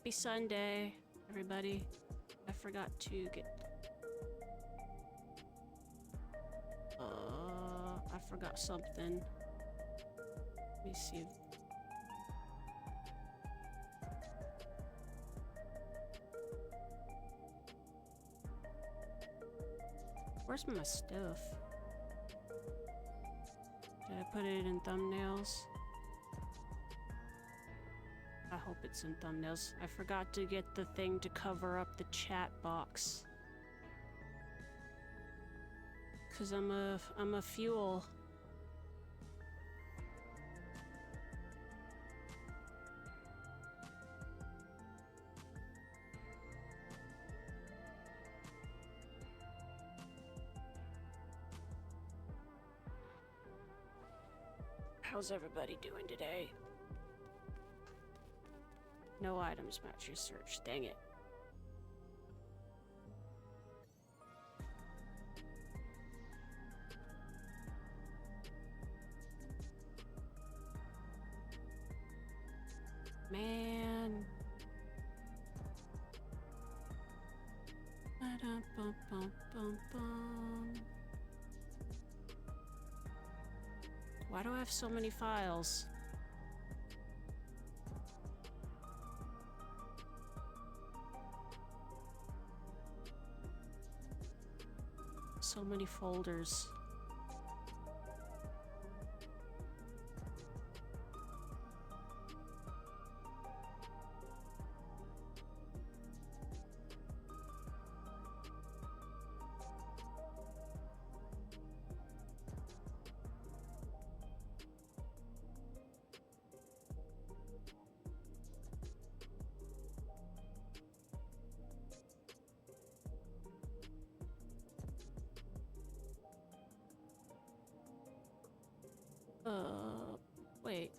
Happy Sunday, everybody. I forgot to get... I forgot something. Let me see. Where's my stuff? Did I put it in thumbnails? I hope it's in thumbnails. I forgot to get the thing to cover up the chat box. Cause I'm a fuel. How's everybody doing today? No items match your search. Dang it. Man. Ba-dum-bum-bum-bum-bum. Why do I have so many files? So many folders. Wait.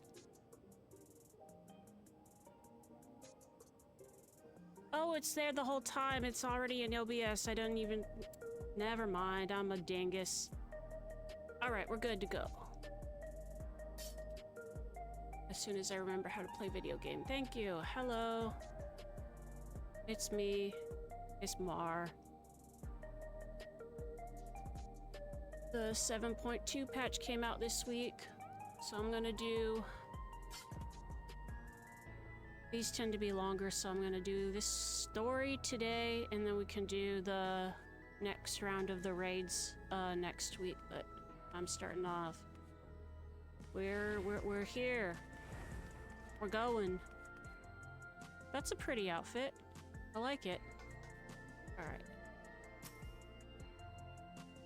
Oh, it's there the whole time. It's already in OBS. I don't even... Never mind. I'm a dingus. Alright, we're good to go. As soon as I remember how to play video game. Thank you. Hello. It's me. It's Mar. The 7.2 patch came out this week, so I'm gonna do... These tend to be longer, so I'm gonna do this story today, and then we can do the next round of the raids next week, but I'm starting off. We're here. We're going. That's a pretty outfit. I like it. Alright.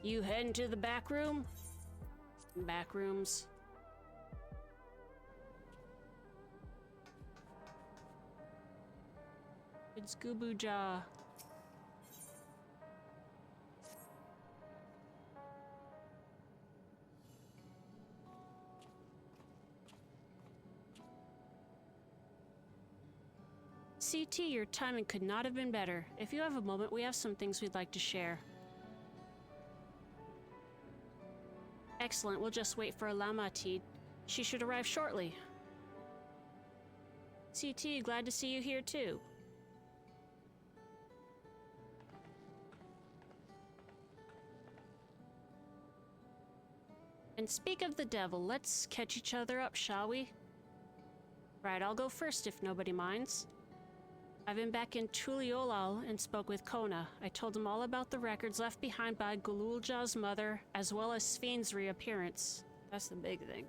You heading to the back room? Back rooms. It's Goobu Jaw. CT, your timing could not have been better. If you have a moment, we have some things we'd like to share. Excellent, we'll just wait for Lamatid. She should arrive shortly. CT, glad to see you here too. And speak of the devil, let's catch each other up, shall we? Right, I'll go first if nobody minds. I've been back in Tuliolal and spoke with Kona. I told him all about the records left behind by Gululja's mother, as well as Sfine's reappearance. That's the big thing.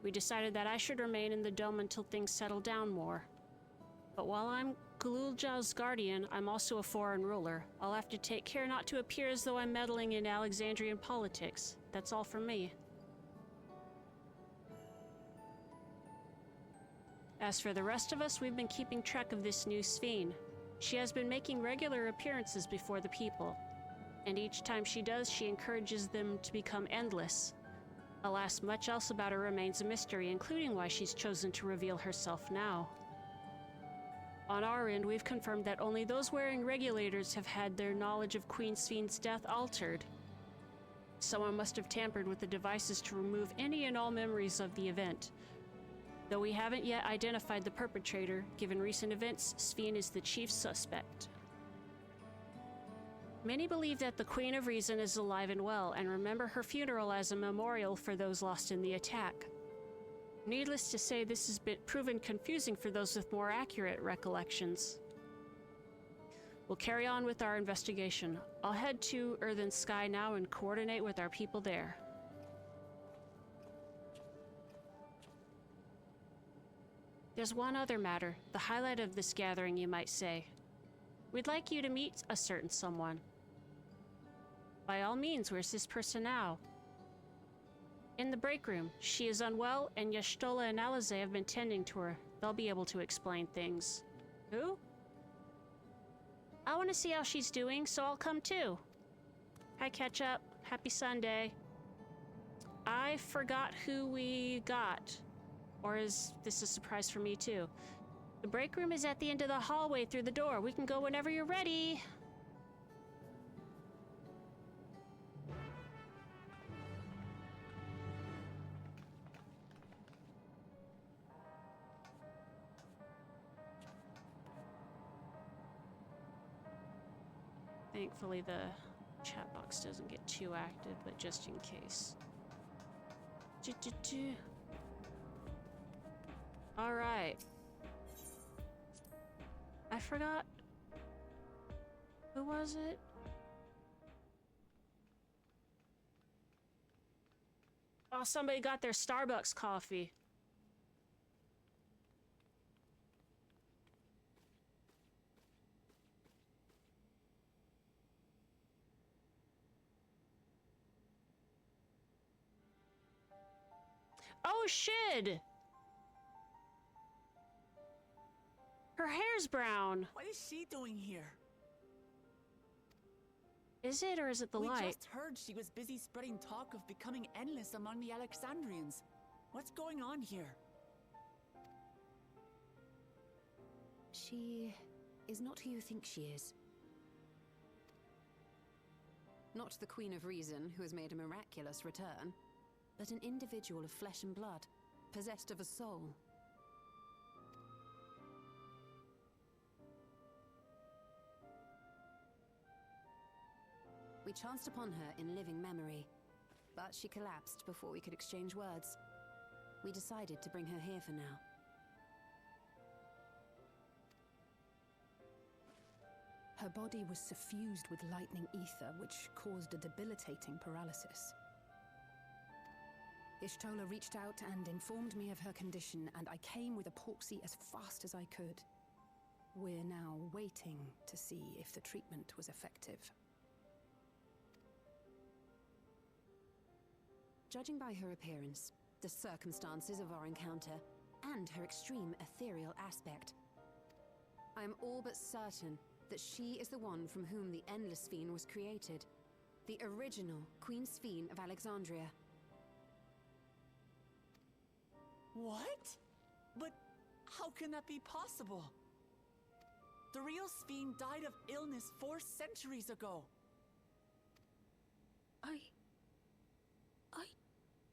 We decided that I should remain in the dome until things settle down more. But while I'm Gululja's guardian, I'm also a foreign ruler. I'll have to take care not to appear as though I'm meddling in Alexandrian politics. That's all from me. As for the rest of us, we've been keeping track of this new Sphene. She has been making regular appearances before the people, and each time she does, she encourages them to become endless. Alas, much else about her remains a mystery, including why she's chosen to reveal herself now. On our end, we've confirmed that only those wearing regulators have had their knowledge of Queen Sphene's death altered. Someone must have tampered with the devices to remove any and all memories of the event. Though we haven't yet identified the perpetrator, given recent events, Sphene is the chief suspect. Many believe that the Queen of Reason is alive and well, and remember her funeral as a memorial for those lost in the attack. Needless to say, this has been proven confusing for those with more accurate recollections. We'll carry on with our investigation. I'll head to Earth and Sky now and coordinate with our people there. There's one other matter, the highlight of this gathering, you might say. We'd like you to meet a certain someone. By all means, where's this person now? In the break room. She is unwell, and Y'shtola and Alize have been tending to her. They'll be able to explain things. Who? I want to see how she's doing, so I'll come too. Hi, Ketchup. Happy Sunday. I forgot who we got. Or is this a surprise for me too? The break room is at the end of the hallway through the door. We can go whenever you're ready. Thankfully, the chat box doesn't get too active, but just in case. All right. I forgot. Who was it? Oh, somebody got their Starbucks coffee. Oh, shit! Her hair's brown. What is she doing here? Is it, or is it the light? We just heard she was busy spreading talk of becoming endless among the Alexandrians. What's going on here? She is not who you think she is. Not the Queen of Reason, who has made a miraculous return, but an individual of flesh and blood, possessed of a soul. We chanced upon her in living memory, but she collapsed before we could exchange words. We decided to bring her here for now. Her body was suffused with lightning ether, which caused a debilitating paralysis. Y'shtola reached out and informed me of her condition, and I came with epoxy as fast as I could. We're now waiting to see if the treatment was effective. Judging by her appearance, the circumstances of our encounter, and her extreme ethereal aspect, I am all but certain that she is the one from whom the Endless Sphene was created. The original Queen Sphene of Alexandria. What? But how can that be possible? The real Sphene died of illness 4 centuries ago. I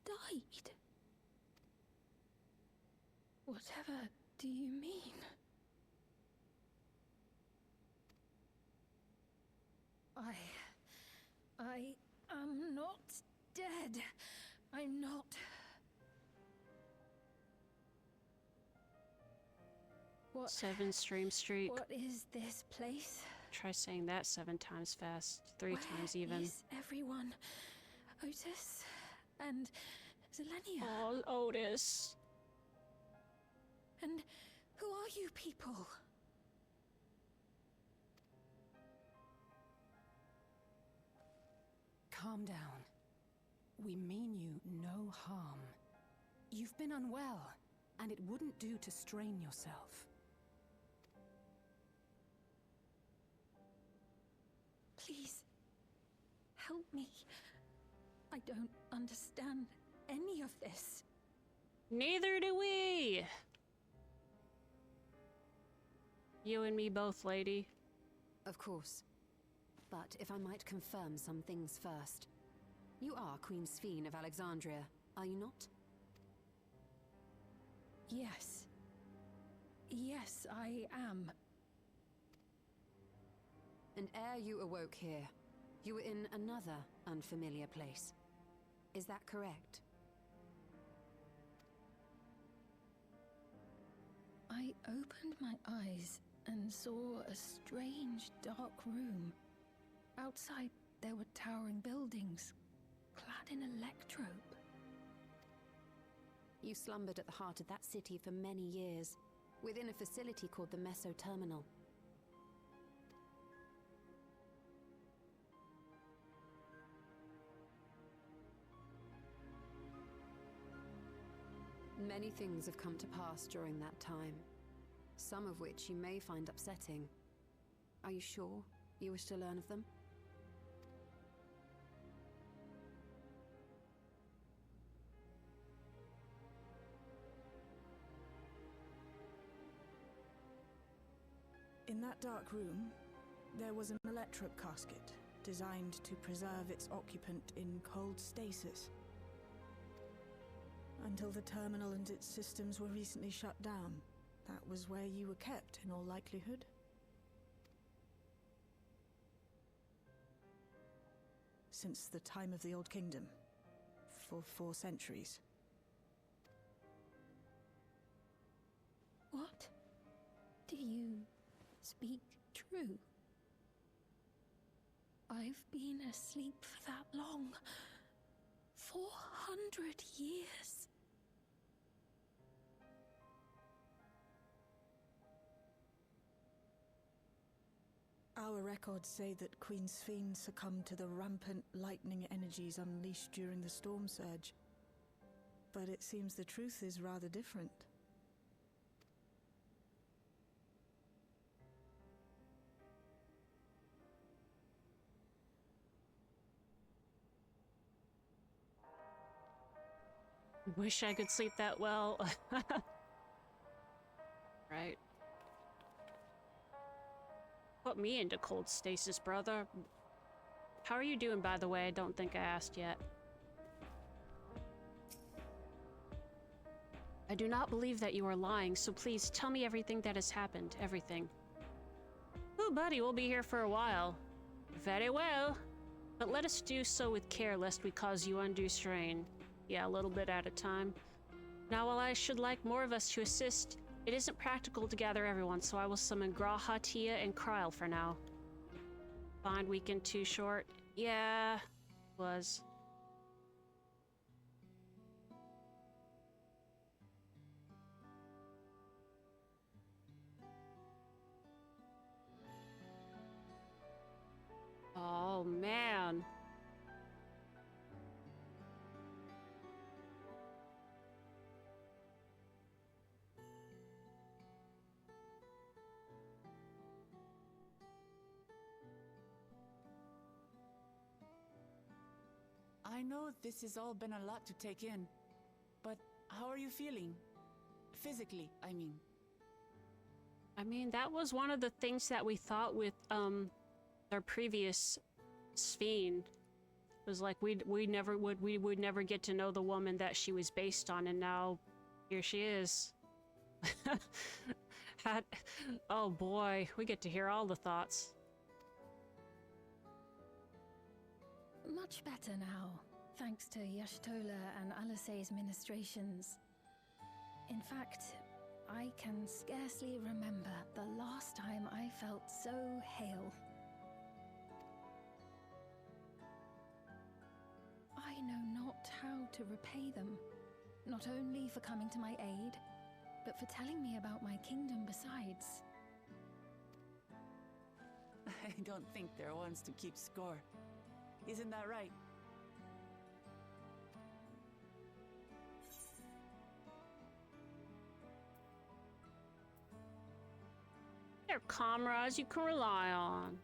died. Whatever do you mean? I am not dead. I'm not. What? 7 stream streak. What is this place? Try saying that 7 times fast. 3 times even. Where is everyone? Otis and Zelenia. Oh, Otis. And who are you people? Calm down. We mean you no harm. You've been unwell, and it wouldn't do to strain yourself. Please, help me. I don't understand any of this. Neither do we. You and me both, lady. Of course. But if I might confirm some things first. You are Queen Sphene of Alexandria, are you not? Yes. Yes, I am. And ere you awoke here, you were in another unfamiliar place. Is that correct? I opened my eyes and saw a strange, dark room. Outside, there were towering buildings, clad in electrope. You slumbered at the heart of that city for many years, within a facility called the Meso Terminal. Many things have come to pass during that time, some of which you may find upsetting. Are you sure you wish to learn of them? In that dark room, there was an electric casket designed to preserve its occupant in cold stasis. Until the terminal and its systems were recently shut down, that was where you were kept in all likelihood. Since the time of the Old Kingdom, for 4 centuries. What? Do you speak true? I've been asleep for that long. 400 years. Our records say that Queen Sphene succumbed to the rampant lightning energies unleashed during the storm surge. But it seems the truth is rather different. Wish I could sleep that well. Right. Put me into cold stasis, brother. How are you doing, by the way? I don't think I asked yet. I do not believe that you are lying, so please tell me everything that has happened. Everything. Oh, buddy, we'll be here for a while. Very well. But let us do so with care, lest we cause you undue strain. Yeah, a little bit at a time. Now, while I should like more of us to assist, it isn't practical to gather everyone, so I will summon Graha, Tia, and Kryle for now. Find weekend too short? Yeah, was. Oh, man. I know this has all been a lot to take in, but how are you feeling? Physically, I mean. I mean, that was one of the things that we thought with, our previous Sphene. It was like we would never get to know the woman that she was based on, and now here she is. Oh boy, we get to hear all the thoughts. Much better now, thanks to Yashtola and Alisay's ministrations. In fact, I can scarcely remember the last time I felt so hale. I know not how to repay them, not only for coming to my aid, but for telling me about my kingdom besides. I don't think they're ones to keep score. Isn't that right? They're comrades you can rely on.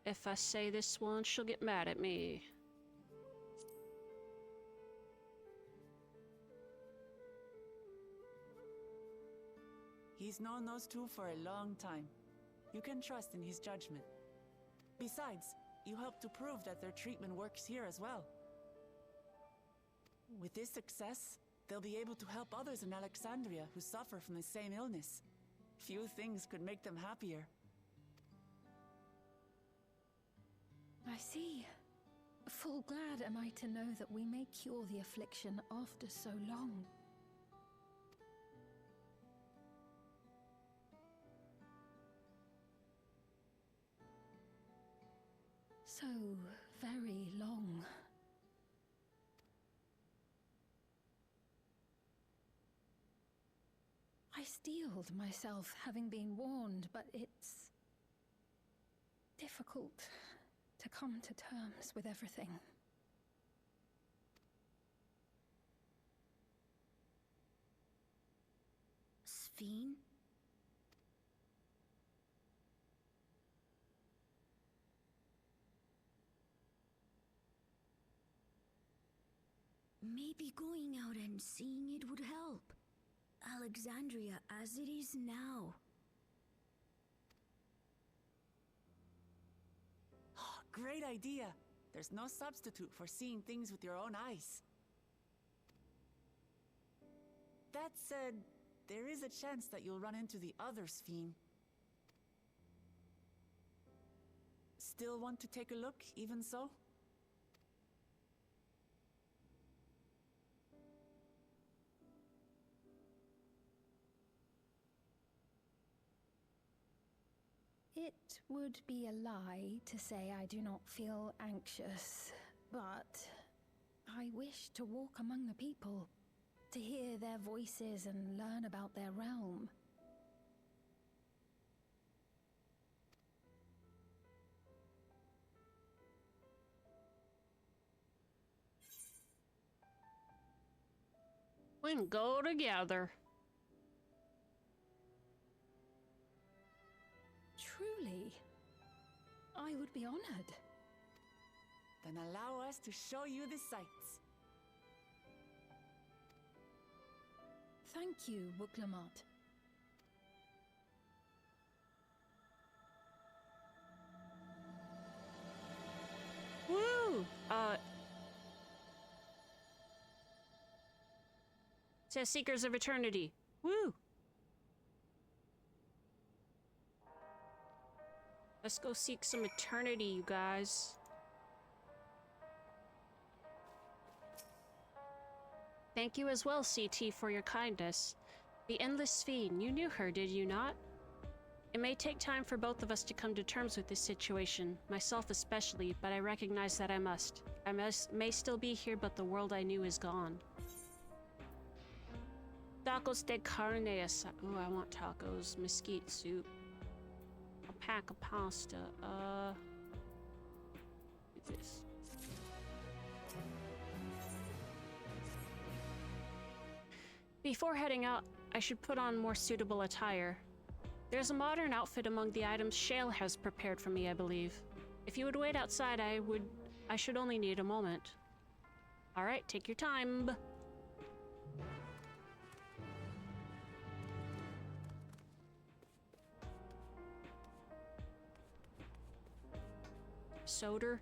If I say this one, she'll get mad at me. He's known those two for a long time. You can trust in his judgment. Besides, you helped to prove that their treatment works here as well. With this success, they'll be able to help others in Alexandria who suffer from the same illness. Few things could make them happier. I see. Full glad am I to know that we may cure the affliction after so long. So very long. I steeled myself, having been warned, but it's difficult to come to terms with everything. Sphene? Maybe going out and seeing it would help. Alexandria as it is now. Great idea! There's no substitute for seeing things with your own eyes. That said, there is a chance that you'll run into the other Sphene. Still want to take a look, even so? It would be a lie to say I do not feel anxious, but I wish to walk among the people, to hear their voices and learn about their realm. We can go together. Truly, I would be honored. Then allow us to show you the sights. Thank you, Wuklamot. Woo! Says Seekers of Eternity. Woo! Let's go seek some eternity, you guys. Thank you as well, CT, for your kindness. The Endless Sphene, you knew her, did you not? It may take time for both of us to come to terms with this situation, myself especially, but I recognize that I must. May still be here, but the world I knew is gone. Tacos de carne asada. Ooh, I want tacos. Mesquite soup. A pack of pasta. What's this? Before heading out, I should put on more suitable attire. There's a modern outfit among the items Shale has prepared for me, I believe. If you would wait outside, I should only need a moment. Alright, take your time. Soda.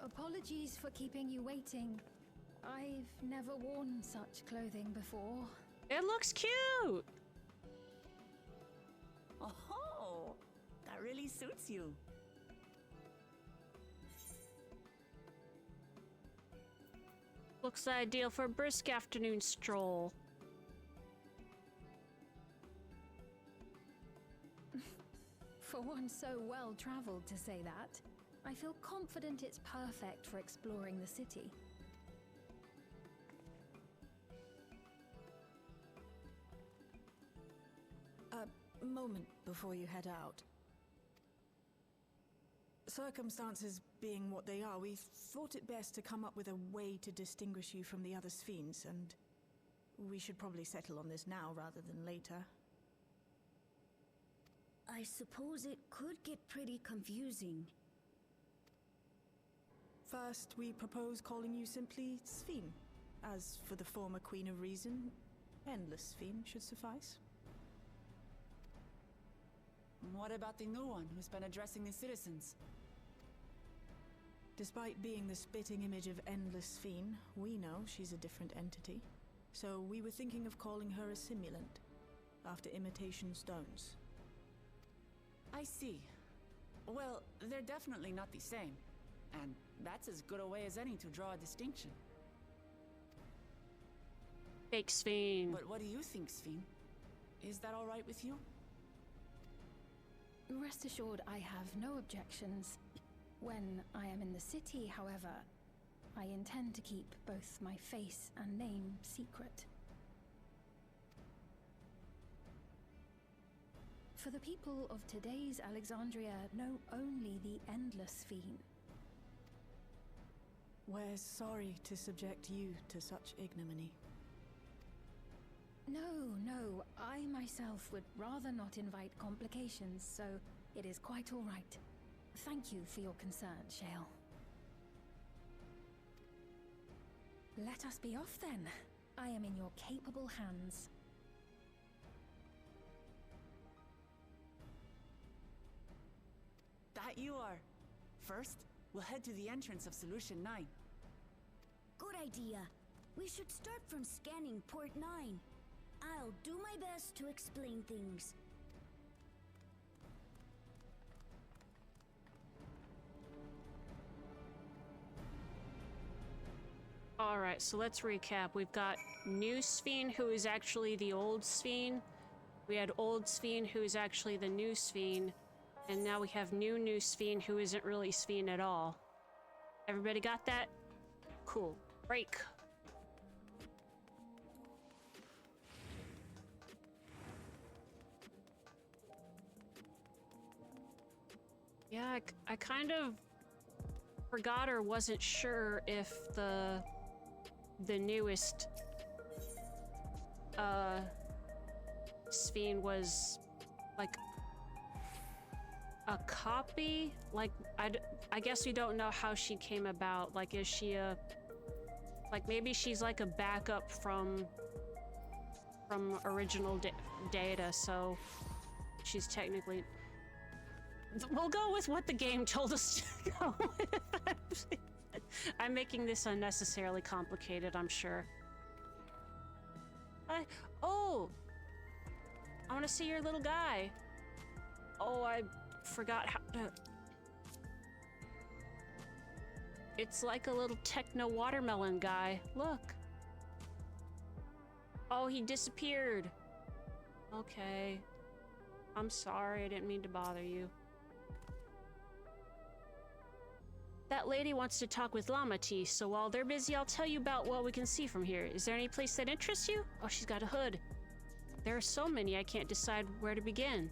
Apologies for keeping you waiting. I've never worn such clothing before. It looks cute! Oh, that really suits you. Looks ideal for a brisk afternoon stroll. For one so well traveled to say that, I feel confident it's perfect for exploring the city. A moment before you head out. Circumstances being what they are, we thought it best to come up with a way to distinguish you from the other Sphenes, and we should probably settle on this now rather than later. I suppose it could get pretty confusing. First, we propose calling you simply Sphene. As for the former Queen of Reason, Endless Sphene should suffice. What about the new one who's been addressing the citizens? Despite being the spitting image of Endless Sphene, we know she's a different entity. So we were thinking of calling her a simulant, after imitation stones. I see. Well, they're definitely not the same. And that's as good a way as any to draw a distinction. Fake Sphene. But what do you think, Sphene? Is that all right with you? Rest assured, I have no objections. When I am in the city, however, I intend to keep both my face and name secret. For the people of today's Alexandria know only the Endless Sphene. We're sorry to subject you to such ignominy. No, I myself would rather not invite complications, so it is quite all right. Thank you for your concern, Shale. Let us be off then. I am in your capable hands. That you are. First, we'll head to the entrance of Solution 9. Good idea. We should start from scanning Port 9. I'll do my best to explain things. Alright, so let's recap. We've got new Sphene, who is actually the old Sphene. We had old Sphene, who is actually the new Sphene. And now we have new Sphene, who isn't really Sphene at all. Everybody got that? Cool. Break. Yeah, I kind of forgot or wasn't sure if the newest Sphene was like a copy. Like I guess we don't know how she came about. Like, is she a, like, maybe she's like a backup from original data, so she's technically. We'll go with what the game told us to go with. I'm making this unnecessarily complicated, I'm sure. Oh! I want to see your little guy. Oh, I forgot how to... It's like a little techno watermelon guy. Look. Oh, he disappeared. Okay. I'm sorry, I didn't mean to bother you. That lady wants to talk with Lamati, so while they're busy, I'll tell you about what we can see from here. Is there any place that interests you? Oh, she's got a hood. There are so many, I can't decide where to begin.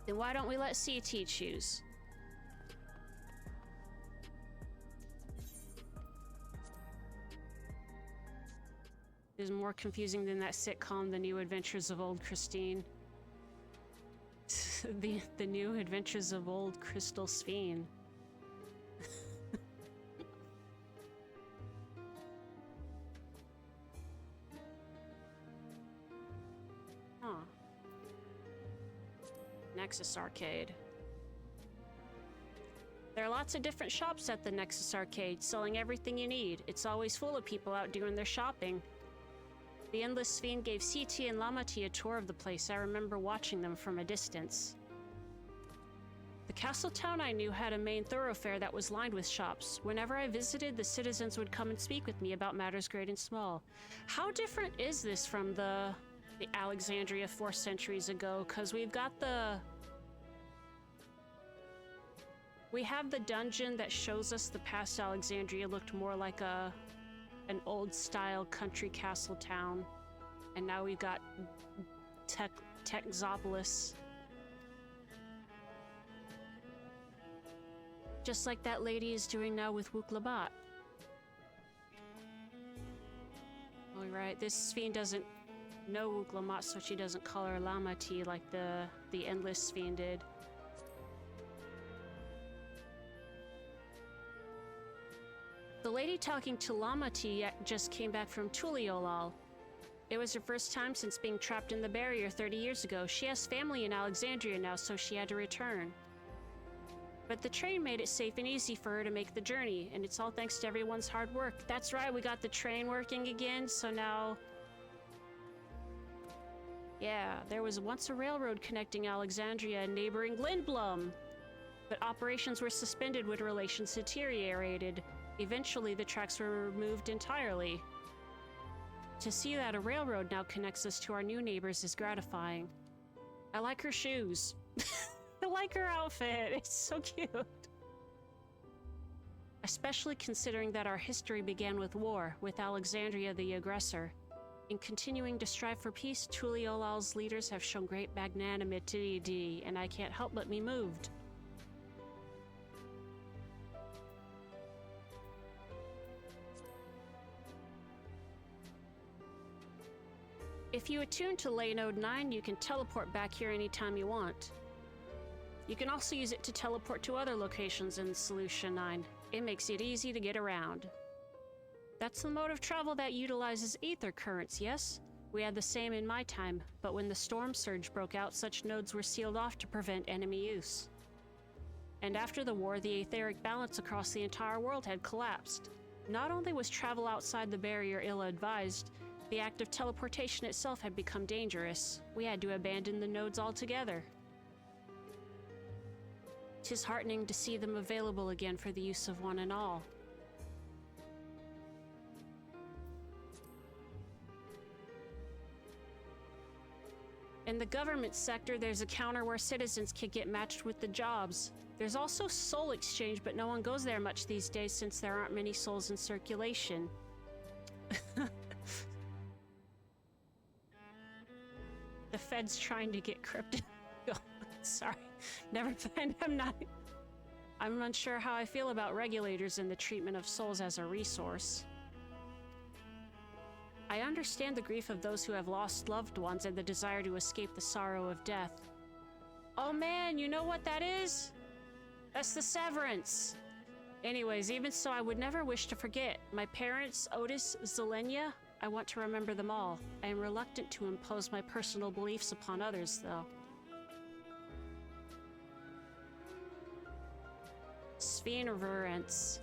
Then why don't we let CT choose? It is more confusing than that sitcom, The New Adventures of Old Christine. The New Adventures of Old Crystal Sphene. Huh. Nexus Arcade. There are lots of different shops at the Nexus Arcade, selling everything you need. It's always full of people out doing their shopping. The Endless Sphene gave CT and Lamati a tour of the place. I remember watching them from a distance. The castle town I knew had a main thoroughfare that was lined with shops. Whenever I visited, the citizens would come and speak with me about matters great and small. How different is this from the Alexandria 4 centuries ago? Because we've got we have the dungeon that shows us the past Alexandria looked more like an old-style country castle town, and now we've got Techzopolis, Just like that lady is doing now with Wuklabat. Oh, right, this fiend doesn't know Wuklamat, so she doesn't call her Lamati like the Endless Fiend did. The lady talking to Lamati just came back from Tuliolal. It was her first time since being trapped in the barrier 30 years ago. She has family in Alexandria now, so she had to return. But the train made it safe and easy for her to make the journey, and it's all thanks to everyone's hard work. That's right, we got the train working again, so now... Yeah, there was once a railroad connecting Alexandria and neighboring Lindblom. But operations were suspended when relations deteriorated. Eventually, the tracks were removed entirely. To see that a railroad now connects us to our new neighbors is gratifying. I like her shoes. I like her outfit. It's so cute. Especially considering that our history began with war, with Alexandria the aggressor. In continuing to strive for peace, Tuliolal's leaders have shown great magnanimity, and I can't help but be moved. If you attune to Lay Node 9, you can teleport back here anytime you want. You can also use it to teleport to other locations in Solution 9. It makes it easy to get around. That's the mode of travel that utilizes ether currents, yes? We had the same in my time, but when the storm surge broke out, such nodes were sealed off to prevent enemy use. And after the war, the etheric balance across the entire world had collapsed. Not only was travel outside the barrier ill-advised, the act of teleportation itself had become dangerous. We had to abandon the nodes altogether. 'Tis heartening to see them available again for the use of one and all. In the government sector, there's a counter where citizens can get matched with the jobs. There's also soul exchange, but no one goes there much these days since there aren't many souls in circulation. The Fed's trying to get crypto. Oh, sorry. Never mind. I'm unsure how I feel about regulators and the treatment of souls as a resource. I understand the grief of those who have lost loved ones and the desire to escape the sorrow of death. Oh man, you know what that is? That's the severance. Anyways, even so, I would never wish to forget. My parents, Otis, Zelenia, I want to remember them all. I am reluctant to impose my personal beliefs upon others, though. Spheneverance.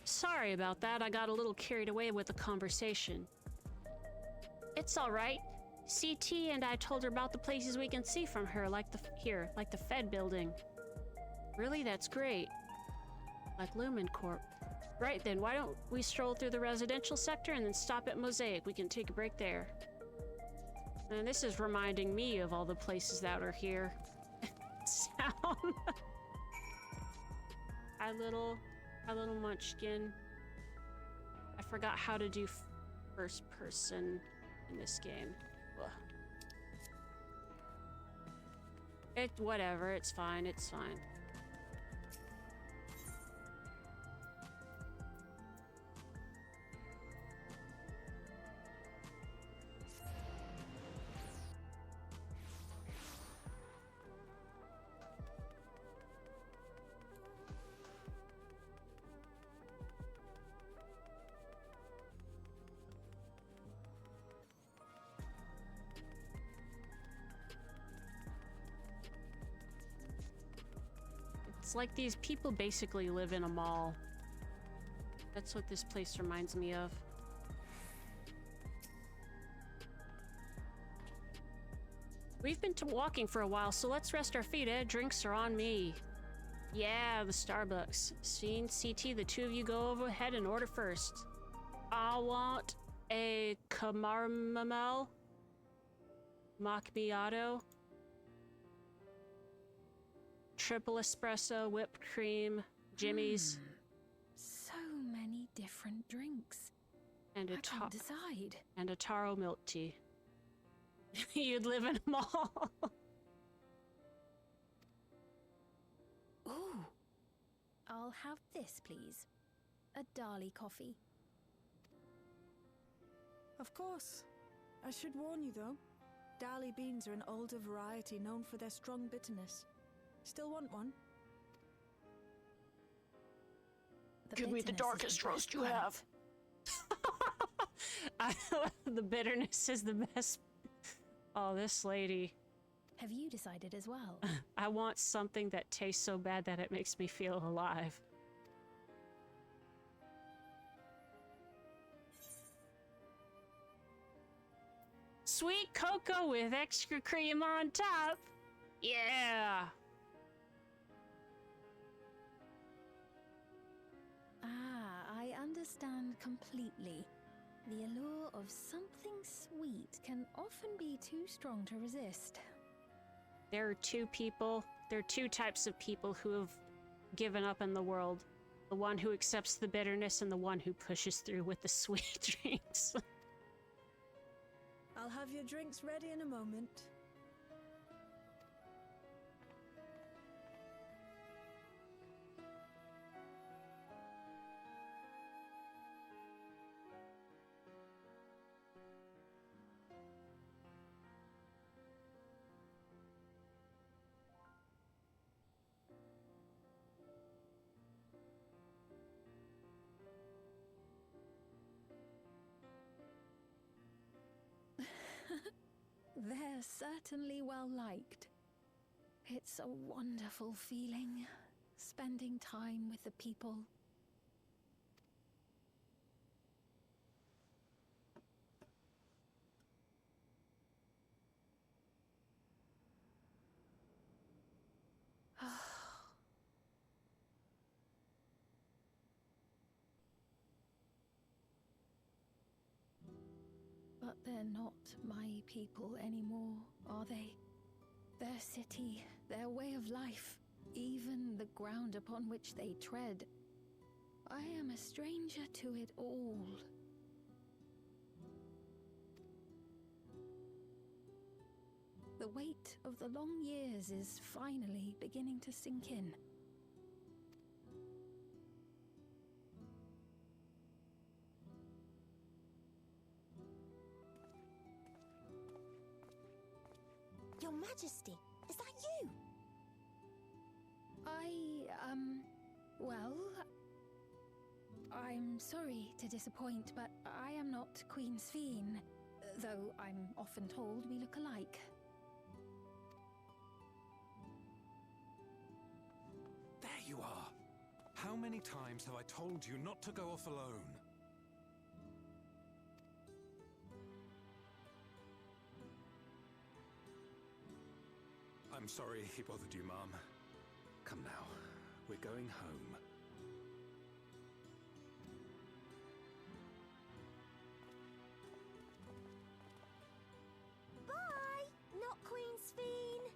Sorry about that, I got a little carried away with the conversation. It's alright. CT and I told her about the places we can see from her, like the Fed building. Really? That's great. Like Lumen Corp. Right then, why don't we stroll through the residential sector and then stop at Mosaic? We can take a break there. And this is reminding me of all the places that are here. Sound. Hi, little munchkin. I forgot how to do first person in this game. Ugh. Whatever, it's fine, it's fine. It's like these people basically live in a mall. That's what this place reminds me of. We've been walking for a while, so let's rest our feet, eh? Drinks are on me. Yeah, the Starbucks. Scene, CT, the two of you go over ahead and order first. I want a caramel macchiato. triple espresso, whipped cream, Jimmy's, So many different drinks. and I can't decide. and a taro milk tea. You'd live in them all. Ooh. I'll have this, please. A Dali coffee. Of course. I should warn you, though. Dali beans are an older variety known for their strong bitterness. Still want one? Give me the bitterness is darkest best roast you part. have. The bitterness is the best. Oh, this lady. Have you decided as well? I want something that tastes so bad that it makes me feel alive. Sweet cocoa with extra cream on top. Yeah. I understand completely. The allure of something sweet can often be too strong to resist. There are two types of people who have given up in the world. The one who accepts the bitterness and the one who pushes through with the sweet drinks. I'll have your drinks ready in a moment. They're certainly well liked. It's a wonderful feeling, spending time with the people. But they're not my people anymore, are they? Their city, their way of life, even the ground upon which they tread. I am a stranger to it all. The weight of the long years is finally beginning to sink in. Your Majesty, is that you? Well, I'm sorry to disappoint, but I am not Queen Sphene, though I'm often told we look alike. There you are. How many times have I told you not to go off alone? I'm sorry he bothered you, Mom. Come now, we're going home. Bye, not Queen Sphene.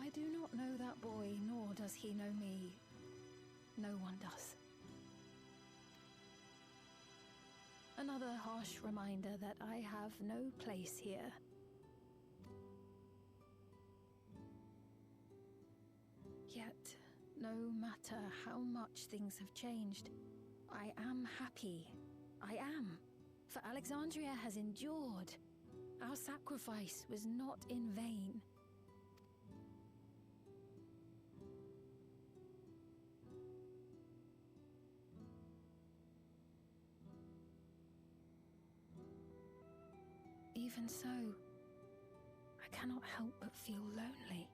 I do not know that boy, nor does he know me. No one does. Another harsh reminder that I have no place here. Yet, no matter how much things have changed, I am happy. I am. For Alexandria has endured. Our sacrifice was not in vain. Even so, I cannot help but feel lonely.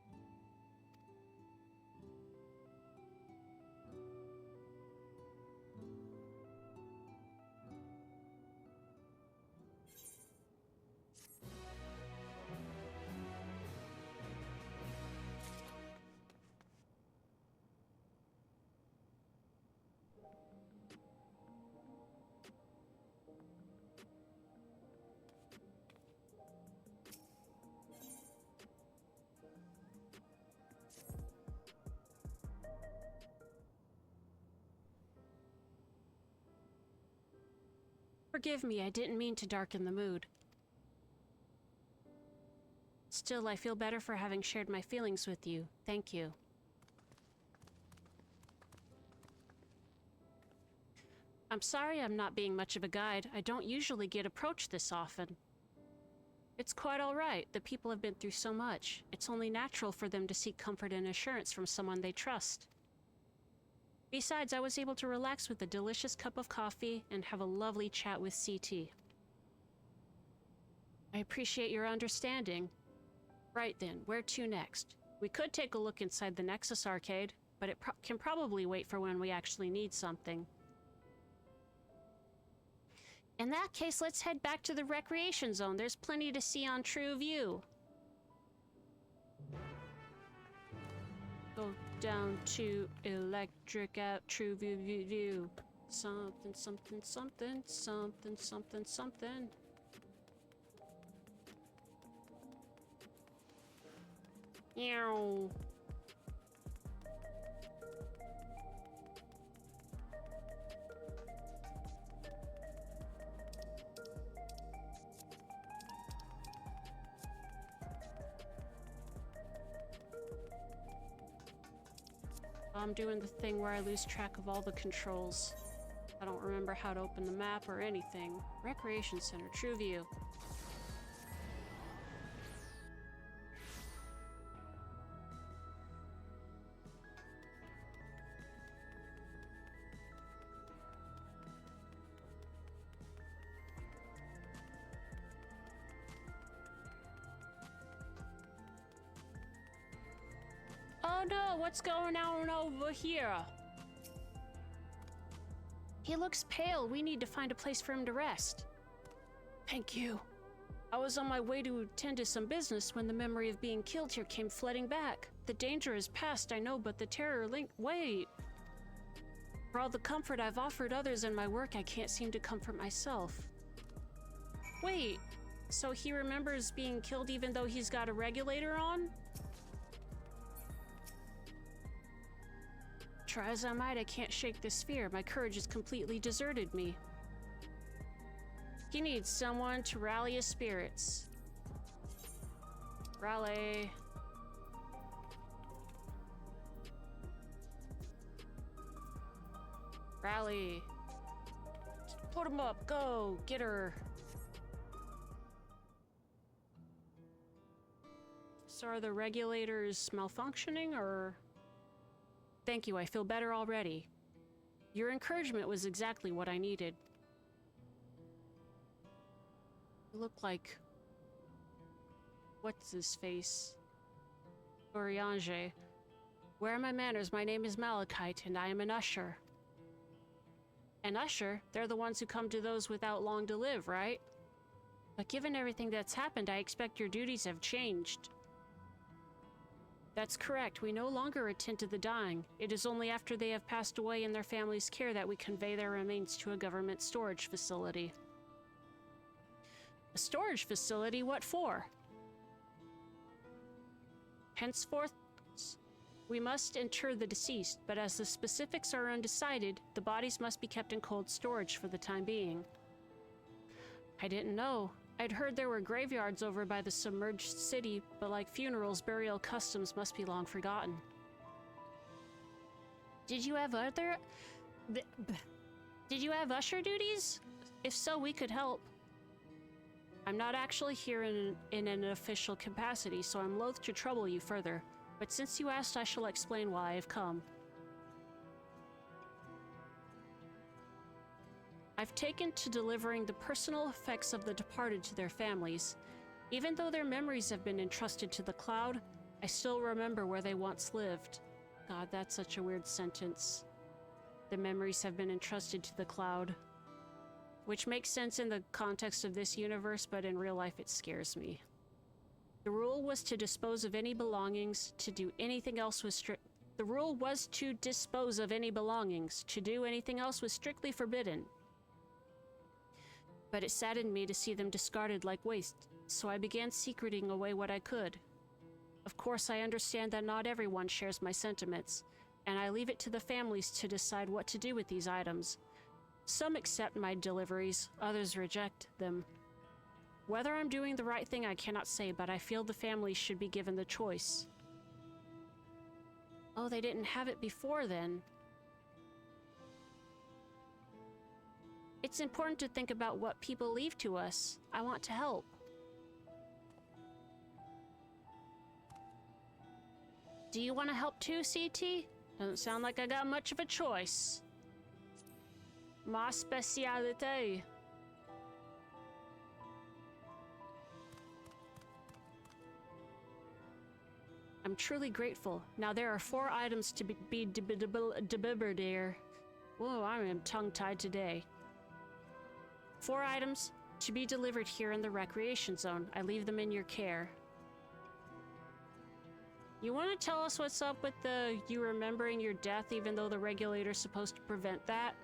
Forgive me, I didn't mean to darken the mood. Still, I feel better for having shared my feelings with you. Thank you. I'm sorry I'm not being much of a guide. I don't usually get approached this often. It's quite all right. The people have been through so much. It's only natural for them to seek comfort and assurance from someone they trust. Besides, I was able to relax with a delicious cup of coffee and have a lovely chat with CT. I appreciate your understanding. Right then, where to next? We could take a look inside the Nexus arcade, but it can probably wait for when we actually need something. In that case, let's head back to the recreation zone. There's plenty to see on True View. Go down to Electric out True View. Something, something, something, something, something, something. Meow. I'm doing the thing where I lose track of all the controls. I don't remember how to open the map or anything. Recreation Center, True View. Oh no, what's going on over here? He looks pale. We need to find a place for him to rest. Thank you. I was on my way to attend to some business when the memory of being killed here came flooding back. The danger is past, I know, but the terror wait. For all the comfort I've offered others in my work, I can't seem to comfort myself. Wait, so he remembers being killed even though he's got a regulator on? Try as I might, I can't shake this fear. My courage has completely deserted me. He needs someone to rally his spirits. Rally. Rally. Put him up, go, get her. So are the regulators malfunctioning, or? Thank you, I feel better already. Your encouragement was exactly what I needed. You look like... what's his face? Oriange. Where are my manners? My name is Malachite, and I am an usher. An usher? They're the ones who come to those without long to live, right? But given everything that's happened, I expect your duties have changed. That's correct. We no longer attend to the dying. It is only after they have passed away in their family's care that we convey their remains to a government storage facility. A storage facility? What for? Henceforth, we must inter the deceased, but as the specifics are undecided, the bodies must be kept in cold storage for the time being. I didn't know. I'd heard there were graveyards over by the submerged city, but like funerals, burial customs must be long forgotten. Did you have usher duties? If so, we could help. I'm not actually here in an official capacity, so I'm loath to trouble you further. But since you asked, I shall explain why I have come. I've taken to delivering the personal effects of the departed to their families. Even though their memories have been entrusted to the cloud, I still remember where they once lived. God, that's such a weird sentence. The memories have been entrusted to the cloud. Which makes sense in the context of this universe, but in real life it scares me. The rule was to dispose of any belongings, to do anything else was The rule was to dispose of any belongings. To do anything else was strictly forbidden. But it saddened me to see them discarded like waste, so I began secreting away what I could. Of course, I understand that not everyone shares my sentiments, and I leave it to the families to decide what to do with these items. Some accept my deliveries, others reject them. Whether I'm doing the right thing I cannot say, but I feel the family should be given the choice. Oh, they didn't have it before then. It's important to think about what people leave to us. I want to help. Do you want to help too, CT? Doesn't sound like I got much of a choice. Ma spécialité. I'm truly grateful. Now there are 4 items to be delivered here. Whoa, I am tongue-tied today. 4 items to be delivered here in the recreation zone. I leave them in your care. You want to tell us what's up with you remembering your death even though the regulator's supposed to prevent that?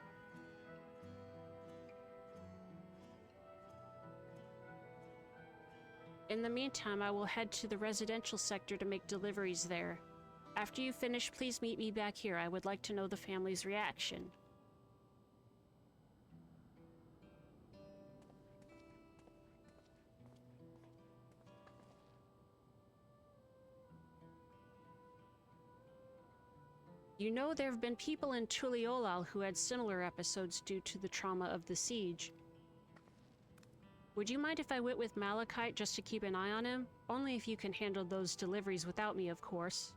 In the meantime, I will head to the residential sector to make deliveries there. After you finish, please meet me back here. I would like to know the family's reaction. You know, there have been people in Tuliolal who had similar episodes due to the trauma of the siege. Would you mind if I went with Malachite just to keep an eye on him? Only if you can handle those deliveries without me, of course.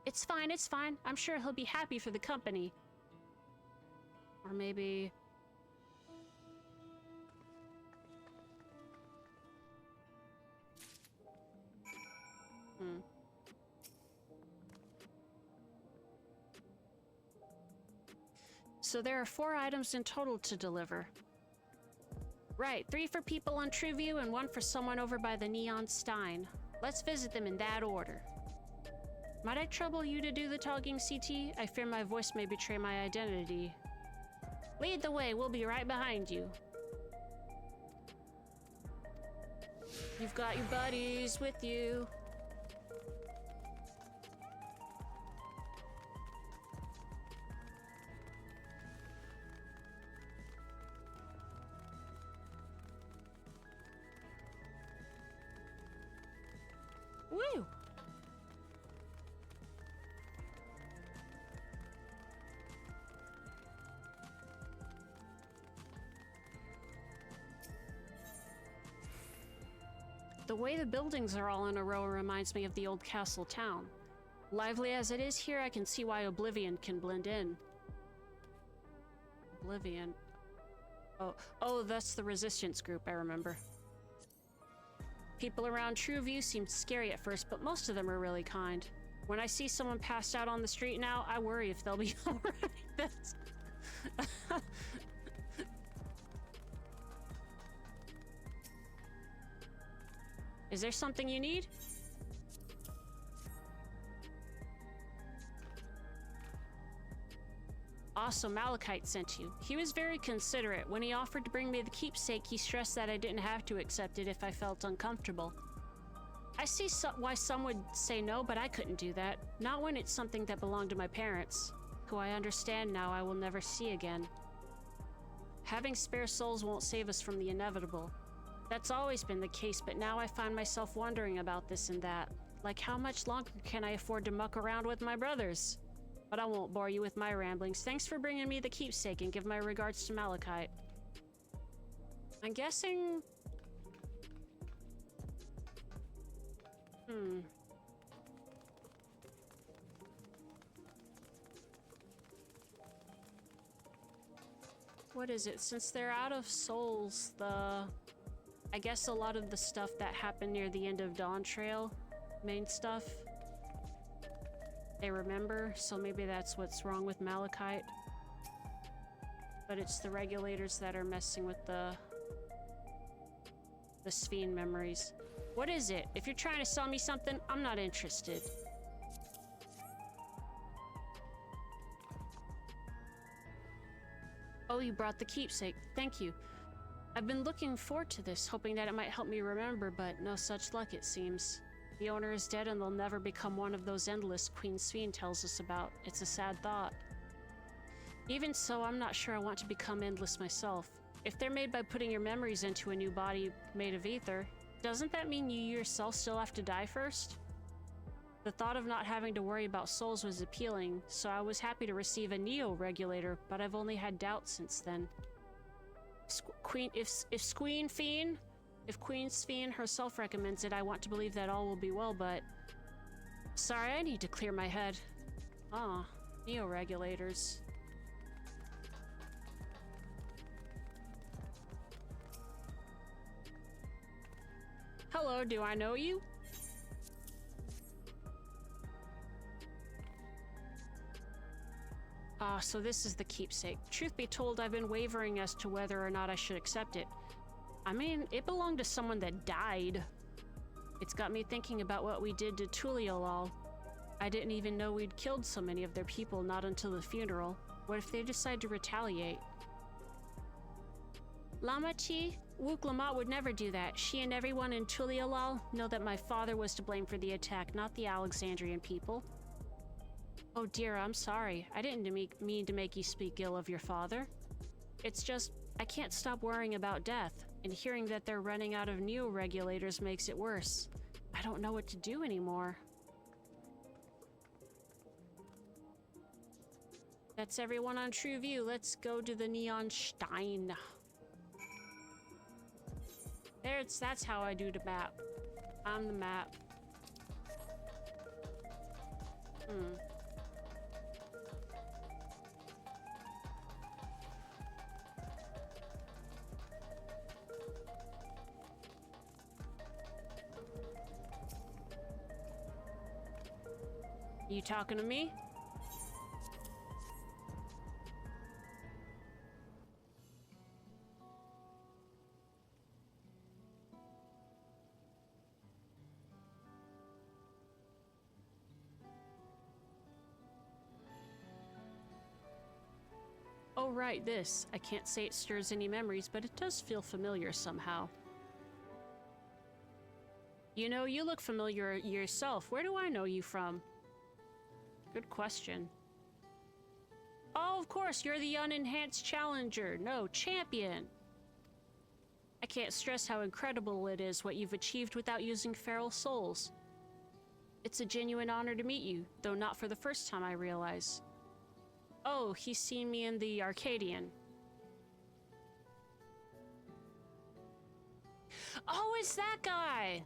It's fine, it's fine. I'm sure he'll be happy for the company. Or maybe... So there are 4 items in total to deliver. Right, 3 for people on Truview and 1 for someone over by the Neon Stein. Let's visit them in that order. Might I trouble you to do the talking, CT? I fear my voice may betray my identity. Lead the way, we'll be right behind you. You've got your buddies with you. Woo! The way the buildings are all in a row reminds me of the old castle town. Lively as it is here, I can see why Oblivion can blend in. Oblivion. Oh, that's the resistance group, I remember. People around Truview seemed scary at first, but most of them are really kind. When I see someone passed out on the street now, I worry if they'll be alright. Is there something you need? Also, Malachite sent you. He was very considerate. When he offered to bring me the keepsake, he stressed that I didn't have to accept it if I felt uncomfortable. I see why some would say no, but I couldn't do that. Not when it's something that belonged to my parents, who I understand now I will never see again. Having spare souls won't save us from the inevitable. That's always been the case, but now I find myself wondering about this and that. Like, how much longer can I afford to muck around with my brothers? But I won't bore you with my ramblings. Thanks for bringing me the keepsake, and give my regards to Malachite. I'm guessing... What is it? Since they're out of souls, I guess a lot of the stuff that happened near the end of Dawntrail, main stuff, they remember, so maybe that's what's wrong with Malachite. But it's the regulators that are messing with the Sphene memories. What is it? If you're trying to sell me something, I'm not interested. Oh, you brought the keepsake. Thank you. I've been looking forward to this, hoping that it might help me remember, but no such luck, it seems. The owner is dead and they'll never become one of those endless Queen Sphene tells us about. It's a sad thought. Even so, I'm not sure I want to become endless myself. If they're made by putting your memories into a new body made of ether, doesn't that mean you yourself still have to die first? The thought of not having to worry about souls was appealing, so I was happy to receive a neo-regulator, but I've only had doubts since then. If Queen Sphene herself recommends it, I want to believe that all will be well, but... Sorry, I need to clear my head. Ah, neo-regulators. Hello, do I know you? So this is the keepsake. Truth be told, I've been wavering as to whether or not I should accept it. I mean, it belonged to someone that died. It's got me thinking about what we did to Tuliolal. I didn't even know we'd killed so many of their people not until the funeral. What if they decide to retaliate? Lama Chi? Wook Lamont would never do that. She and everyone in Tuliolal know that my father was to blame for the attack, not the Alexandrian people. Oh dear, I'm sorry. I didn't mean to make you speak ill of your father. It's just, I can't stop worrying about death, and hearing that they're running out of neo-regulators makes it worse. I don't know what to do anymore. That's everyone on True View. Let's go to the Neon Stein. That's how I do the map. I'm the map. You talking to me? Oh right, this. I can't say it stirs any memories, but it does feel familiar somehow. You know, you look familiar yourself. Where do I know you from? Good question. Oh, of course, you're the unenhanced challenger. No, champion. I can't stress how incredible it is what you've achieved without using feral souls. It's a genuine honor to meet you, though not for the first time, I realize. Oh, he's seen me in the Arcadian. Oh, it's that guy!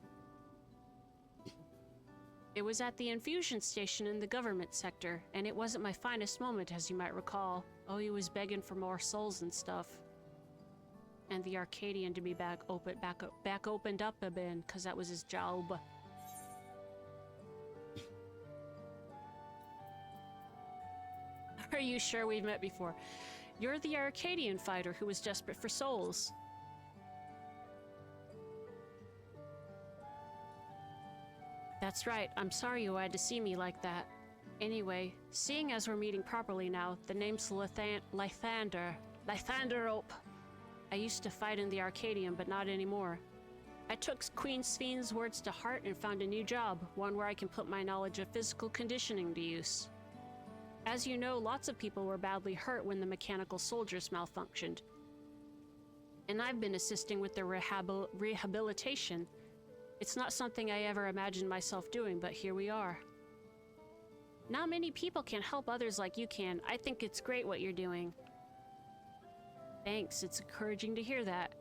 It was at the infusion station in the government sector, and it wasn't my finest moment, as you might recall. Oh, he was begging for more souls and stuff. And the Arcadian to be back opened up a bit, because that was his job. Are you sure we've met before? You're the Arcadian fighter who was desperate for souls. That's right, I'm sorry you had to see me like that. Anyway, seeing as we're meeting properly now, the name's Lythander Ope. I used to fight in the Arcadian, but not anymore. I took Queen Sphene's words to heart and found a new job, one where I can put my knowledge of physical conditioning to use. As you know, lots of people were badly hurt when the mechanical soldiers malfunctioned. And I've been assisting with the rehabilitation. It's not something I ever imagined myself doing, but here we are. Not many people can help others like you can. I think it's great what you're doing. Thanks, it's encouraging to hear that.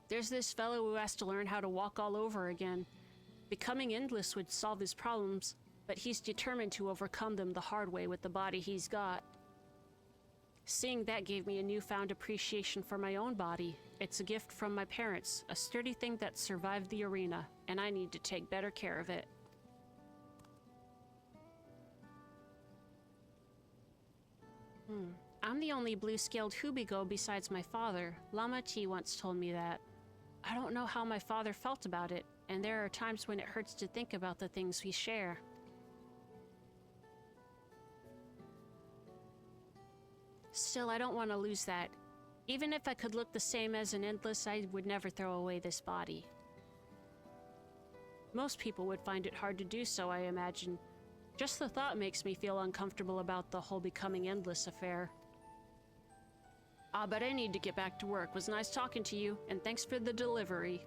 There's this fellow who has to learn how to walk all over again. Becoming endless would solve his problems, but he's determined to overcome them the hard way with the body he's got. Seeing that gave me a newfound appreciation for my own body. It's a gift from my parents, a sturdy thing that survived the arena, and I need to take better care of it. I'm the only blue-scaled Hubigo besides my father. Lama Chi once told me that. I don't know how my father felt about it, and there are times when it hurts to think about the things we share. Still, I don't want to lose that. Even if I could look the same as an endless, I would never throw away this body. Most people would find it hard to do so, I imagine. Just the thought makes me feel uncomfortable about the whole becoming endless affair. But I need to get back to work. Was nice talking to you, and thanks for the delivery.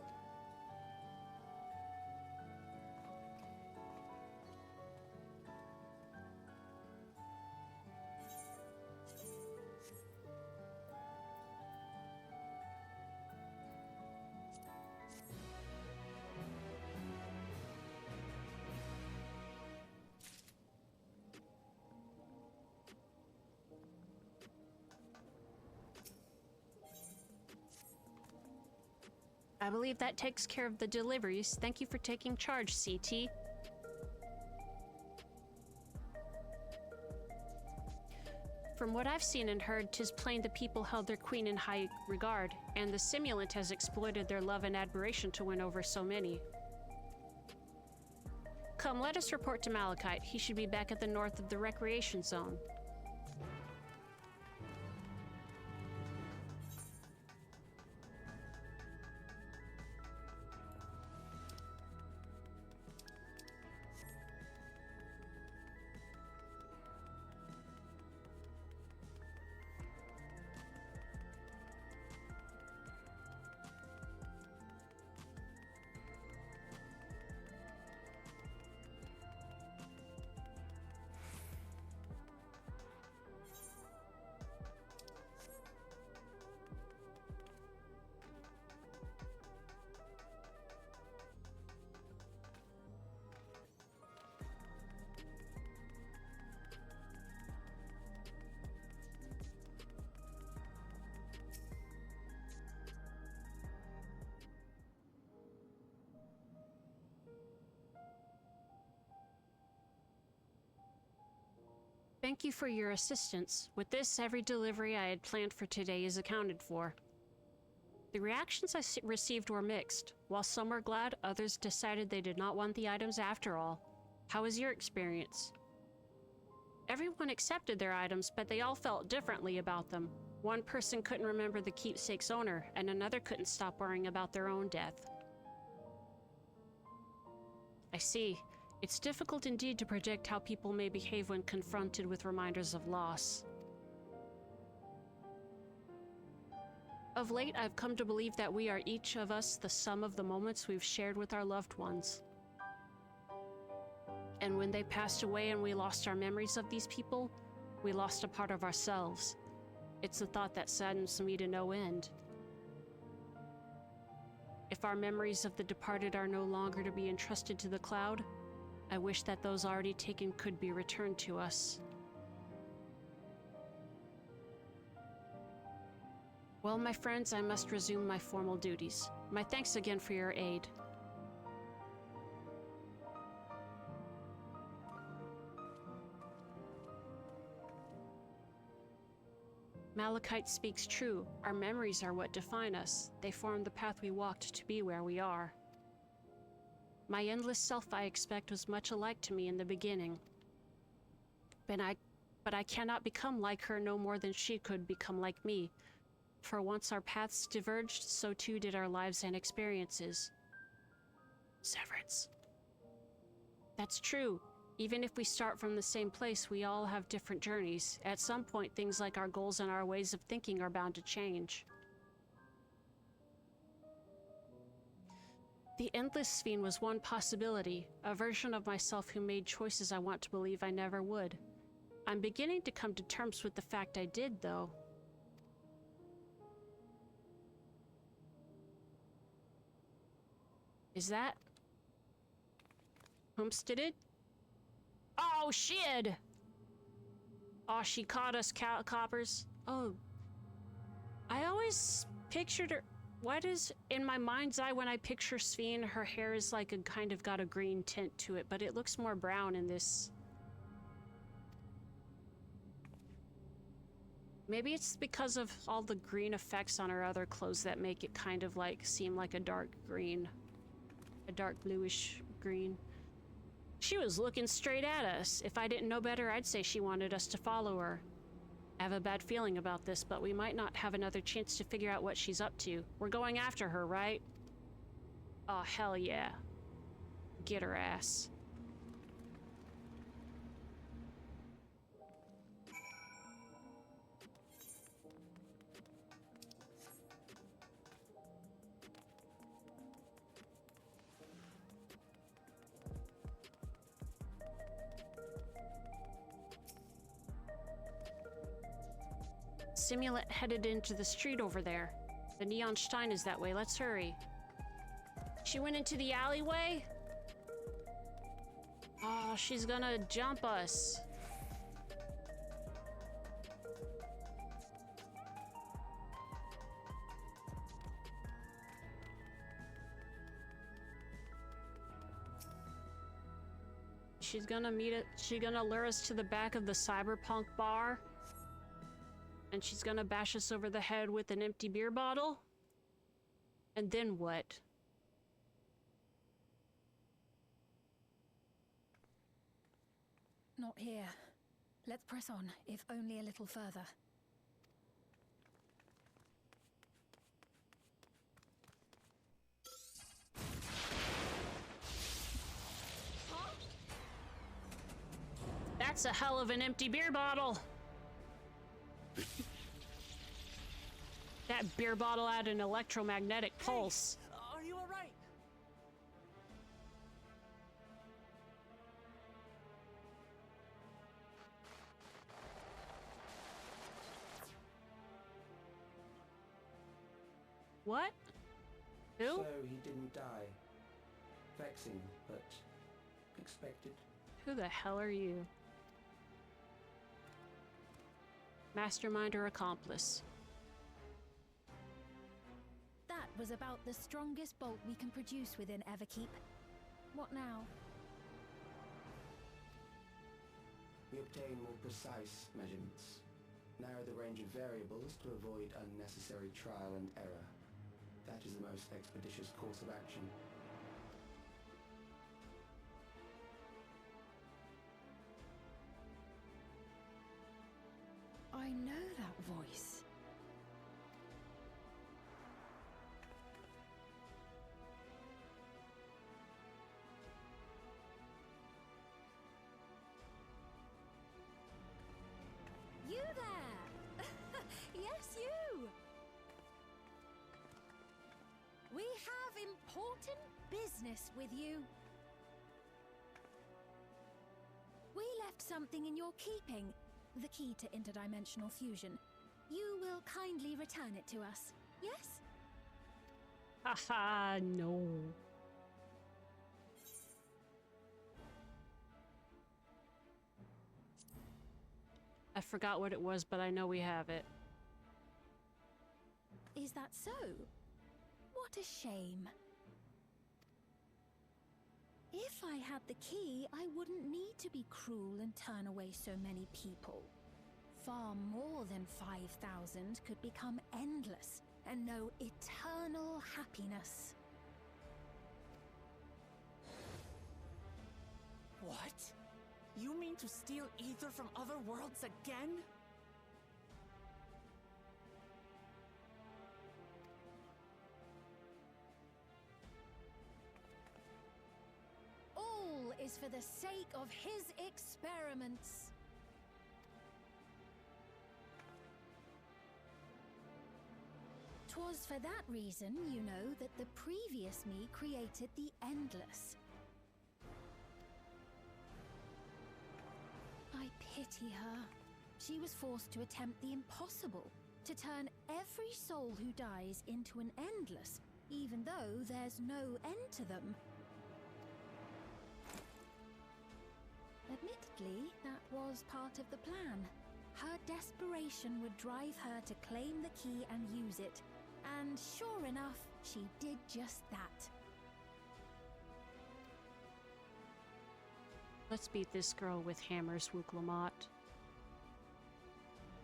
I believe that takes care of the deliveries. Thank you for taking charge, CT. From what I've seen and heard, 'tis plain the people held their queen in high regard, and the simulant has exploited their love and admiration to win over so many. Come, let us report to Malachite. He should be back at the north of the recreation zone. Thank you for your assistance. With this, every delivery I had planned for today is accounted for. The reactions I received were mixed. While some were glad, others decided they did not want the items after all. How was your experience? Everyone accepted their items, but they all felt differently about them. One person couldn't remember the keepsake's owner, and another couldn't stop worrying about their own death. I see. It's difficult indeed to predict how people may behave when confronted with reminders of loss. Of late, I've come to believe that we are each of us the sum of the moments we've shared with our loved ones. And when they passed away and we lost our memories of these people, we lost a part of ourselves. It's a thought that saddens me to no end. If our memories of the departed are no longer to be entrusted to the cloud, I wish that those already taken could be returned to us. Well, my friends, I must resume my formal duties. My thanks again for your aid. Malachite speaks true. Our memories are what define us. They form the path we walked to be where we are. My endless self, I expect, was much alike to me in the beginning. But I cannot become like her no more than she could become like me. For once our paths diverged, so too did our lives and experiences. Severance. That's true. Even if we start from the same place, we all have different journeys. At some point, things like our goals and our ways of thinking are bound to change. The Endless Fiend was one possibility, a version of myself who made choices I want to believe I never would. I'm beginning to come to terms with the fact I did, though. Is that... homesteaded? Oh, shit! Oh, she caught us, coppers. Oh. I always pictured her... Why does, in my mind's eye, when I picture Sphene, her hair is like a kind of got a green tint to it, but it looks more brown in this. Maybe it's because of all the green effects on her other clothes that make it kind of like seem like a dark green. A dark bluish green. She was looking straight at us. If I didn't know better, I'd say she wanted us to follow her. I have a bad feeling about this, but we might not have another chance to figure out what she's up to. We're going after her, right? Oh, hell yeah. Get her ass. stimulant headed into the street over there. The neon stein is that way. Let's hurry. She went into the alleyway? Oh, she's gonna jump us. She's gonna lure us to the back of the cyberpunk bar. And she's gonna bash us over the head with an empty beer bottle? And then what? Not here. Let's press on, if only a little further. That's a hell of an empty beer bottle! That beer bottle had an electromagnetic pulse. Are you alright? What? Who? So he didn't die. Vexing, but expected. Who the hell are you? Mastermind or accomplice? That was about the strongest bolt we can produce within Everkeep. What now? We obtain more precise measurements. Narrow the range of variables to avoid unnecessary trial and error. That is the most expeditious course of action. I know that voice. You there! Yes, you! We have important business with you. We left something in your keeping. The key to interdimensional fusion. You will kindly return it to us, yes? Haha, no. I forgot what it was, but I know we have it. Is that so? What a shame. If I had the key, I wouldn't need to be cruel and turn away so many people. Far more than 5,000 could become endless and know eternal happiness. What? You mean to steal ether from other worlds again? All is for the sake of his experiments. Twas for that reason, you know, that the previous me created the Endless. I pity her. She was forced to attempt the impossible, to turn every soul who dies into an Endless, even though there's no end to them. Admittedly, that was part of the plan. Her desperation would drive her to claim the key and use it. And sure enough, she did just that. Let's beat this girl with hammers, Wooklamot.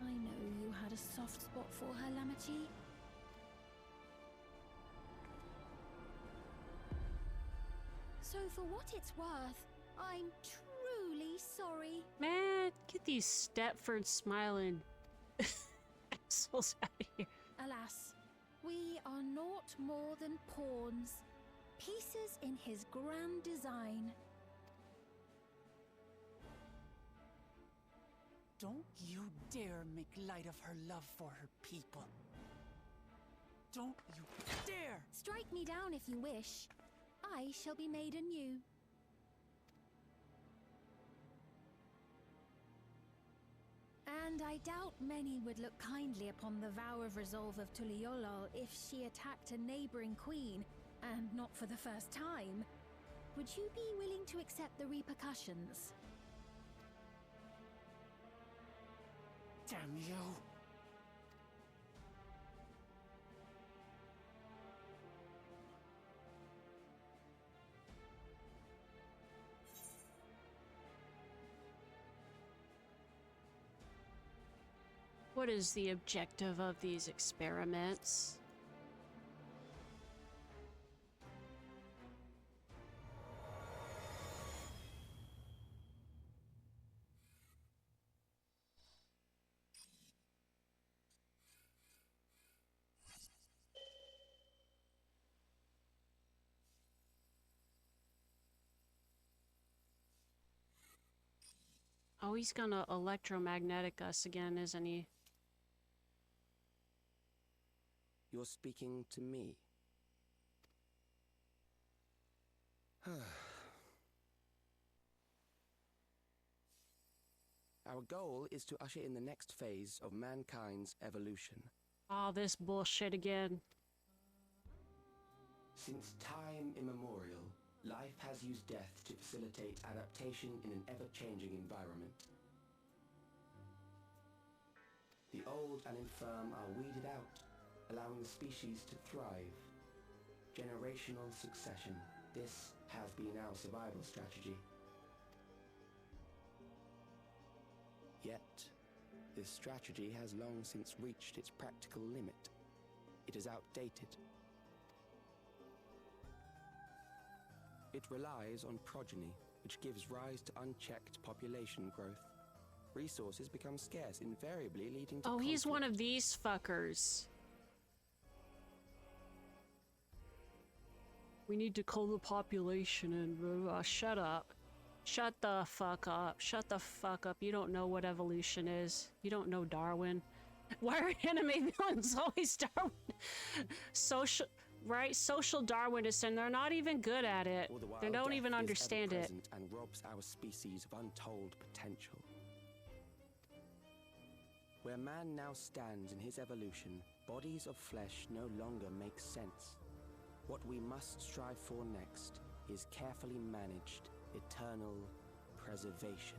I know you had a soft spot for her, Lamachi. So for what it's worth, I'm truly sorry. Man, get these Stepford smiling assholes out of here. Alas, we are naught more than pawns, pieces in his grand design. Don't you dare make light of her love for her people. Don't you dare! Strike me down if you wish. I shall be made anew. And I doubt many would look kindly upon the vow of resolve of Tuliolol if she attacked a neighboring queen, and not for the first time. Would you be willing to accept the repercussions? Damn you! What is the objective of these experiments? Oh, he's gonna electromagnetic us again, isn't he? You're speaking to me. Our goal is to usher in the next phase of mankind's evolution. Oh, this bullshit again. Since time immemorial, life has used death to facilitate adaptation in an ever-changing environment. The old and infirm are weeded out, allowing the species to thrive. Generational succession. This has been our survival strategy. Yet, this strategy has long since reached its practical limit. It is outdated. It relies on progeny, which gives rise to unchecked population growth. Resources become scarce, invariably leading to Oh, he's conflict. one of these fuckers. We need to cull the population and blah, blah, blah. Shut up. Shut the fuck up. Shut the fuck up. You don't know what evolution is. You don't know Darwin. Why are anime villains always Darwin? Social, right? Social Darwinists, and they're not even good at it. All the while, They don't death even is understand it. ever-present and robs our species of untold potential. Where man now stands in his evolution, bodies of flesh no longer make sense. What we must strive for next is carefully managed, eternal preservation.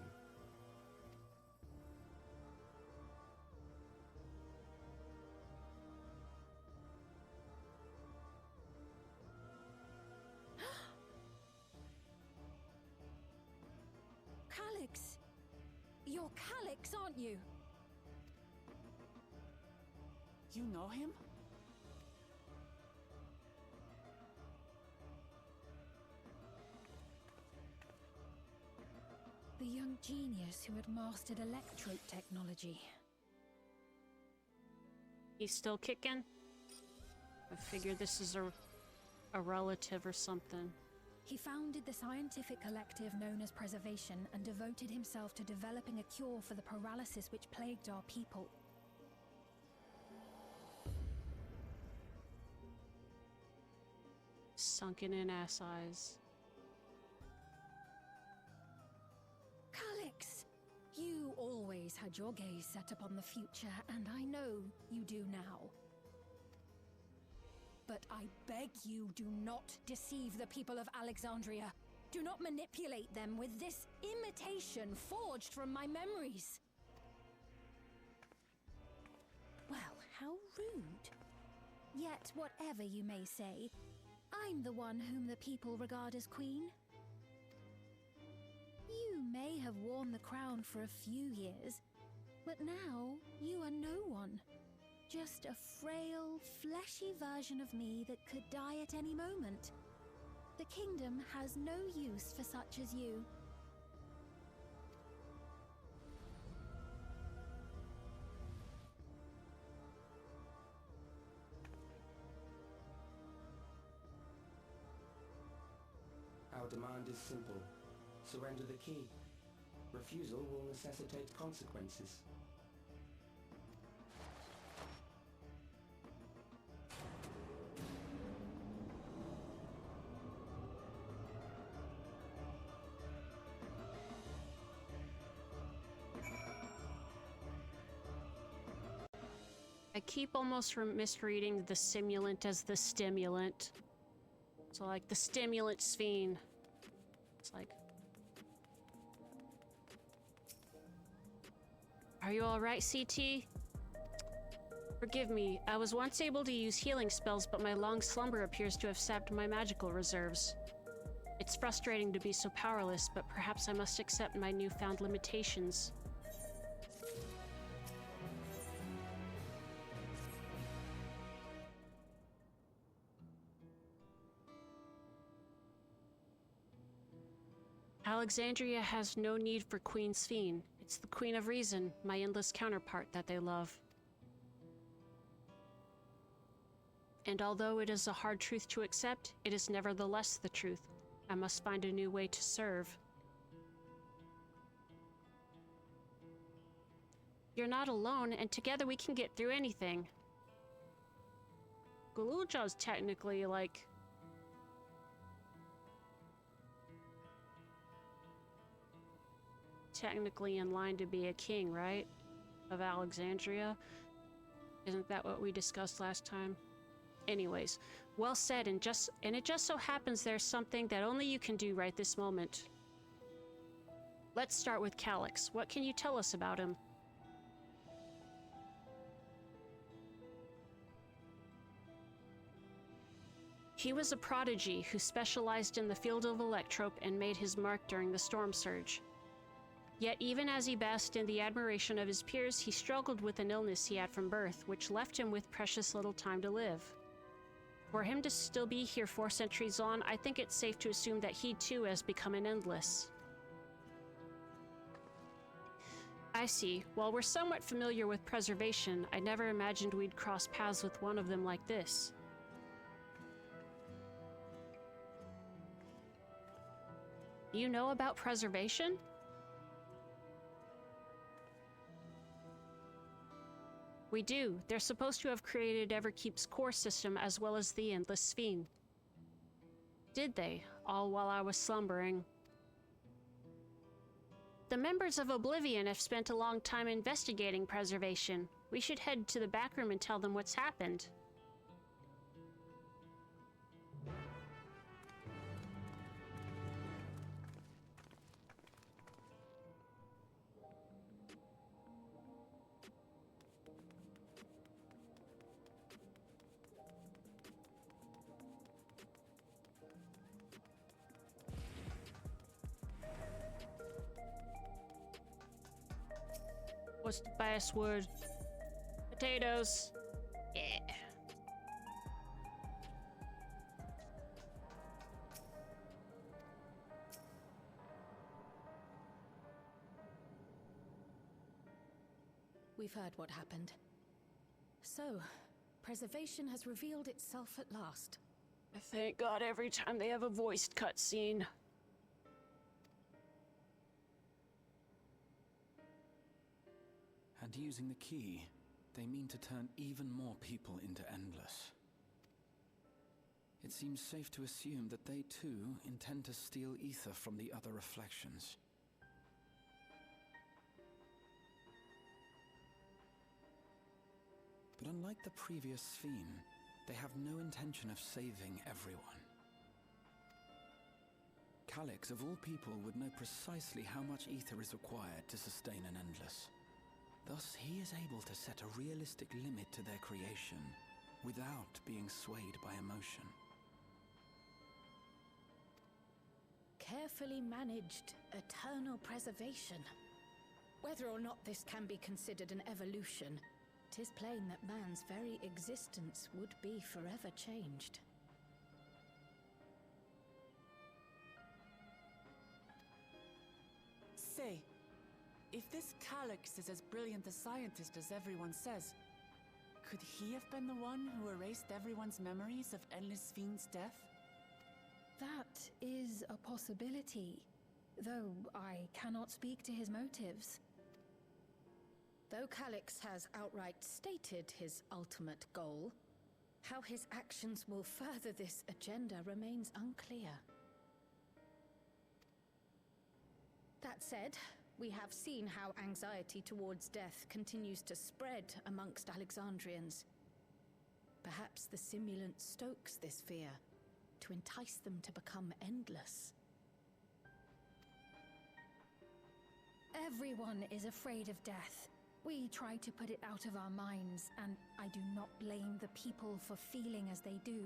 Calyx! You're Calyx, aren't you? You know him? The young genius who had mastered electrope technology. He's still kicking? I figured this is a relative or something. He founded the scientific collective known as Preservation and devoted himself to developing a cure for the paralysis which plagued our people. Sunken in ass eyes. Calyx! You always had your gaze set upon the future, and I know you do now. But I beg you, do not deceive the people of Alexandria. Do not manipulate them with this imitation forged from my memories. Well, how rude. Yet, whatever you may say, I'm the one whom the people regard as queen. You may have worn the crown for a few years, but now you are no one. Just a frail, fleshy version of me that could die at any moment. The kingdom has no use for such as you. Our demand is simple. Surrender the key. Refusal will necessitate consequences. keep almost misreading the simulant as the stimulant. So like the stimulant sphere. It's like... Are you alright, CT? Forgive me, I was once able to use healing spells, but my long slumber appears to have sapped my magical reserves. It's frustrating to be so powerless, but perhaps I must accept my newfound limitations. Alexandria has no need for Queen Sphene. It's the Queen of Reason, my endless counterpart, that they love. And although it is a hard truth to accept, it is nevertheless the truth. I must find a new way to serve. You're not alone, and together we can get through anything. Guluja's technically, like... technically in line to be a king, right? Of Alexandria. Isn't that what we discussed last time? Anyways, well said, and it just so happens there's something that only you can do right this moment. Let's start with Calyx. What can you tell us about him? He was a prodigy who specialized in the field of electrope and made his mark during the storm surge. Yet even as he basked in the admiration of his peers, he struggled with an illness he had from birth, which left him with precious little time to live. For him to still be here 4 centuries on, I think it's safe to assume that he too has become an endless. I see. While we're somewhat familiar with preservation, I never imagined we'd cross paths with one of them like this. You know about preservation? We do. They're supposed to have created Everkeep's core system as well as the Endless Sphene. Did they? All while I was slumbering. The members of Oblivion have spent a long time investigating preservation. We should head to the back room and tell them what's happened. What's the password? Potatoes. Yeah. We've heard what happened. So, preservation has revealed itself at last. Thank God every time they have a voiced cutscene. And using the key, they mean to turn even more people into Endless. It seems safe to assume that they too intend to steal ether from the other reflections. But unlike the previous Sphene, they have no intention of saving everyone. Calyx, of all people, would know precisely how much ether is required to sustain an Endless. Thus, he is able to set a realistic limit to their creation, without being swayed by emotion. Carefully managed eternal preservation. Whether or not this can be considered an evolution, 'tis plain that man's very existence would be forever changed. Say, if this Calyx is as brilliant a scientist as everyone says, could he have been the one who erased everyone's memories of Endless Sphene's death? That is a possibility, though I cannot speak to his motives. Though Calyx has outright stated his ultimate goal, how his actions will further this agenda remains unclear. That said, We have seen how anxiety towards death continues to spread amongst Alexandrians. Perhaps the simulant stokes this fear to entice them to become endless. Everyone is afraid of death. We try to put it out of our minds, and I do not blame the people for feeling as they do.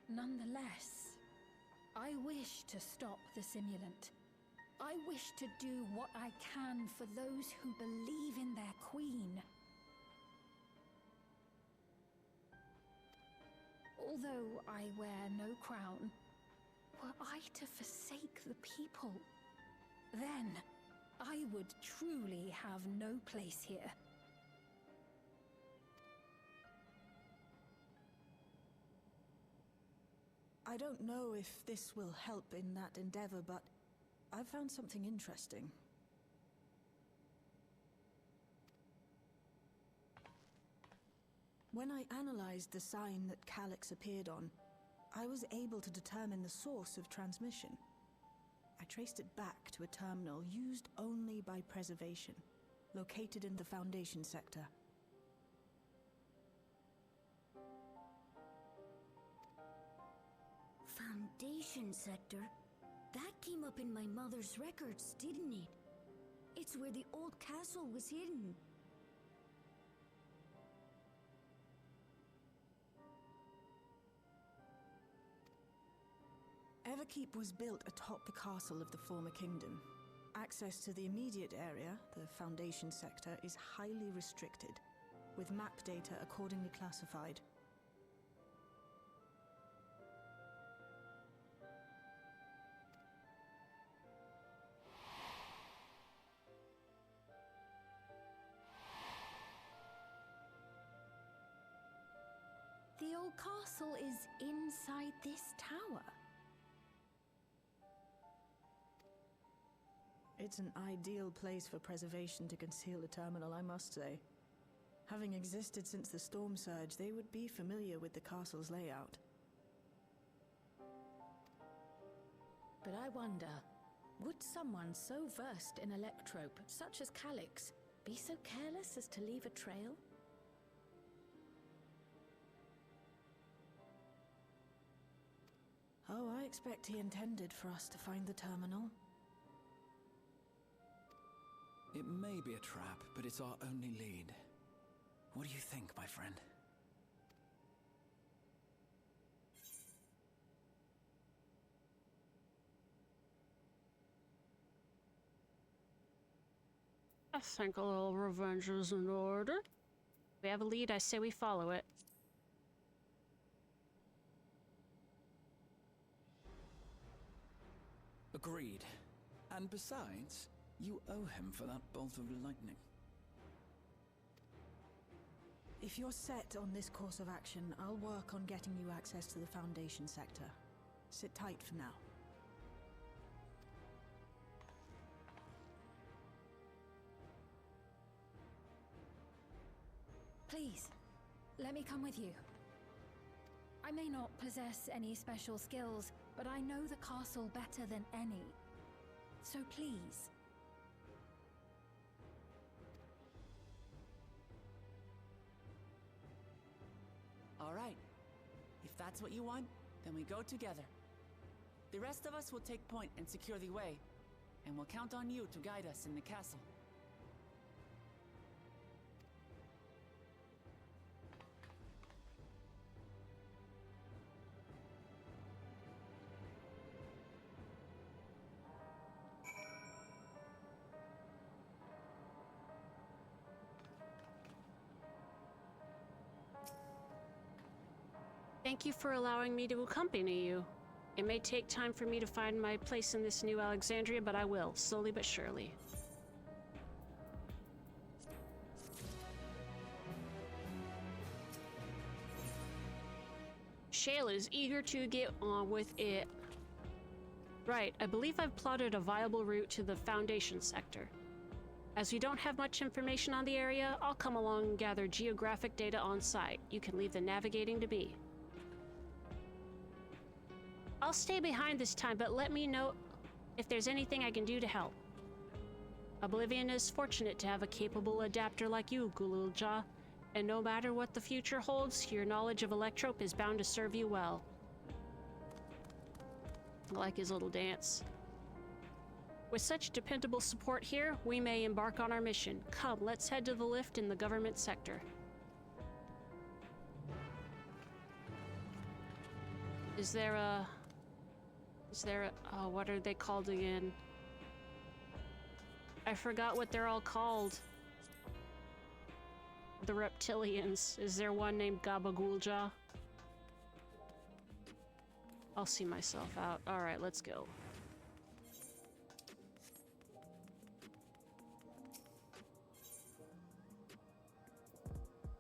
Nonetheless, I wish to stop the simulant. I wish to do what I can for those who believe in their queen. Although I wear no crown, were I to forsake the people, then I would truly have no place here. I don't know if this will help in that endeavor, but I've found something interesting. When I analyzed the sign that Calyx appeared on, I was able to determine the source of transmission. I traced it back to a terminal used only by preservation, located in the Foundation sector. Foundation sector? That came up in my mother's records, didn't it? It's where the old castle was hidden. Everkeep was built atop the castle of the former kingdom. Access to the immediate area, the Foundation sector, is highly restricted, with map data accordingly classified. The old castle is inside this tower. It's an ideal place for preservation to conceal a terminal, I must say. Having existed since the Storm Surge, they would be familiar with the castle's layout. But I wonder, would someone so versed in electrope, such as Calyx, be so careless as to leave a trail? Oh, I expect he intended for us to find the terminal. It may be a trap, but it's our only lead. What do you think, my friend? I think a little revenge is in order. We have a lead, I say we follow it. Agreed. And besides, you owe him for that bolt of lightning. If you're set on this course of action, I'll work on getting you access to the Foundation sector. Sit tight for now. Please, let me come with you. I may not possess any special skills, but I know the castle better than any. So please. All right. If that's what you want, then we go together. The rest of us will take point and secure the way, and we'll count on you to guide us in the castle. Thank you for allowing me to accompany you. It may take time for me to find my place in this new Alexandria, but I will, slowly but surely. Shayla is eager to get on with it. Right, I believe I've plotted a viable route to the Foundation sector. As we don't have much information on the area, I'll come along and gather geographic data on site. You can leave the navigating to me. I'll stay behind this time, but let me know if there's anything I can do to help. Oblivion is fortunate to have a capable adapter like you, Gululja, and no matter what the future holds, your knowledge of Electrope is bound to serve you well. I like his little dance. With such dependable support here, we may embark on our mission. Come, let's head to the lift in the government sector. Is there a... oh, what are they called again? I forgot what they're all called. The reptilians. Is there one named Gabagulja? I'll see myself out. Alright, let's go.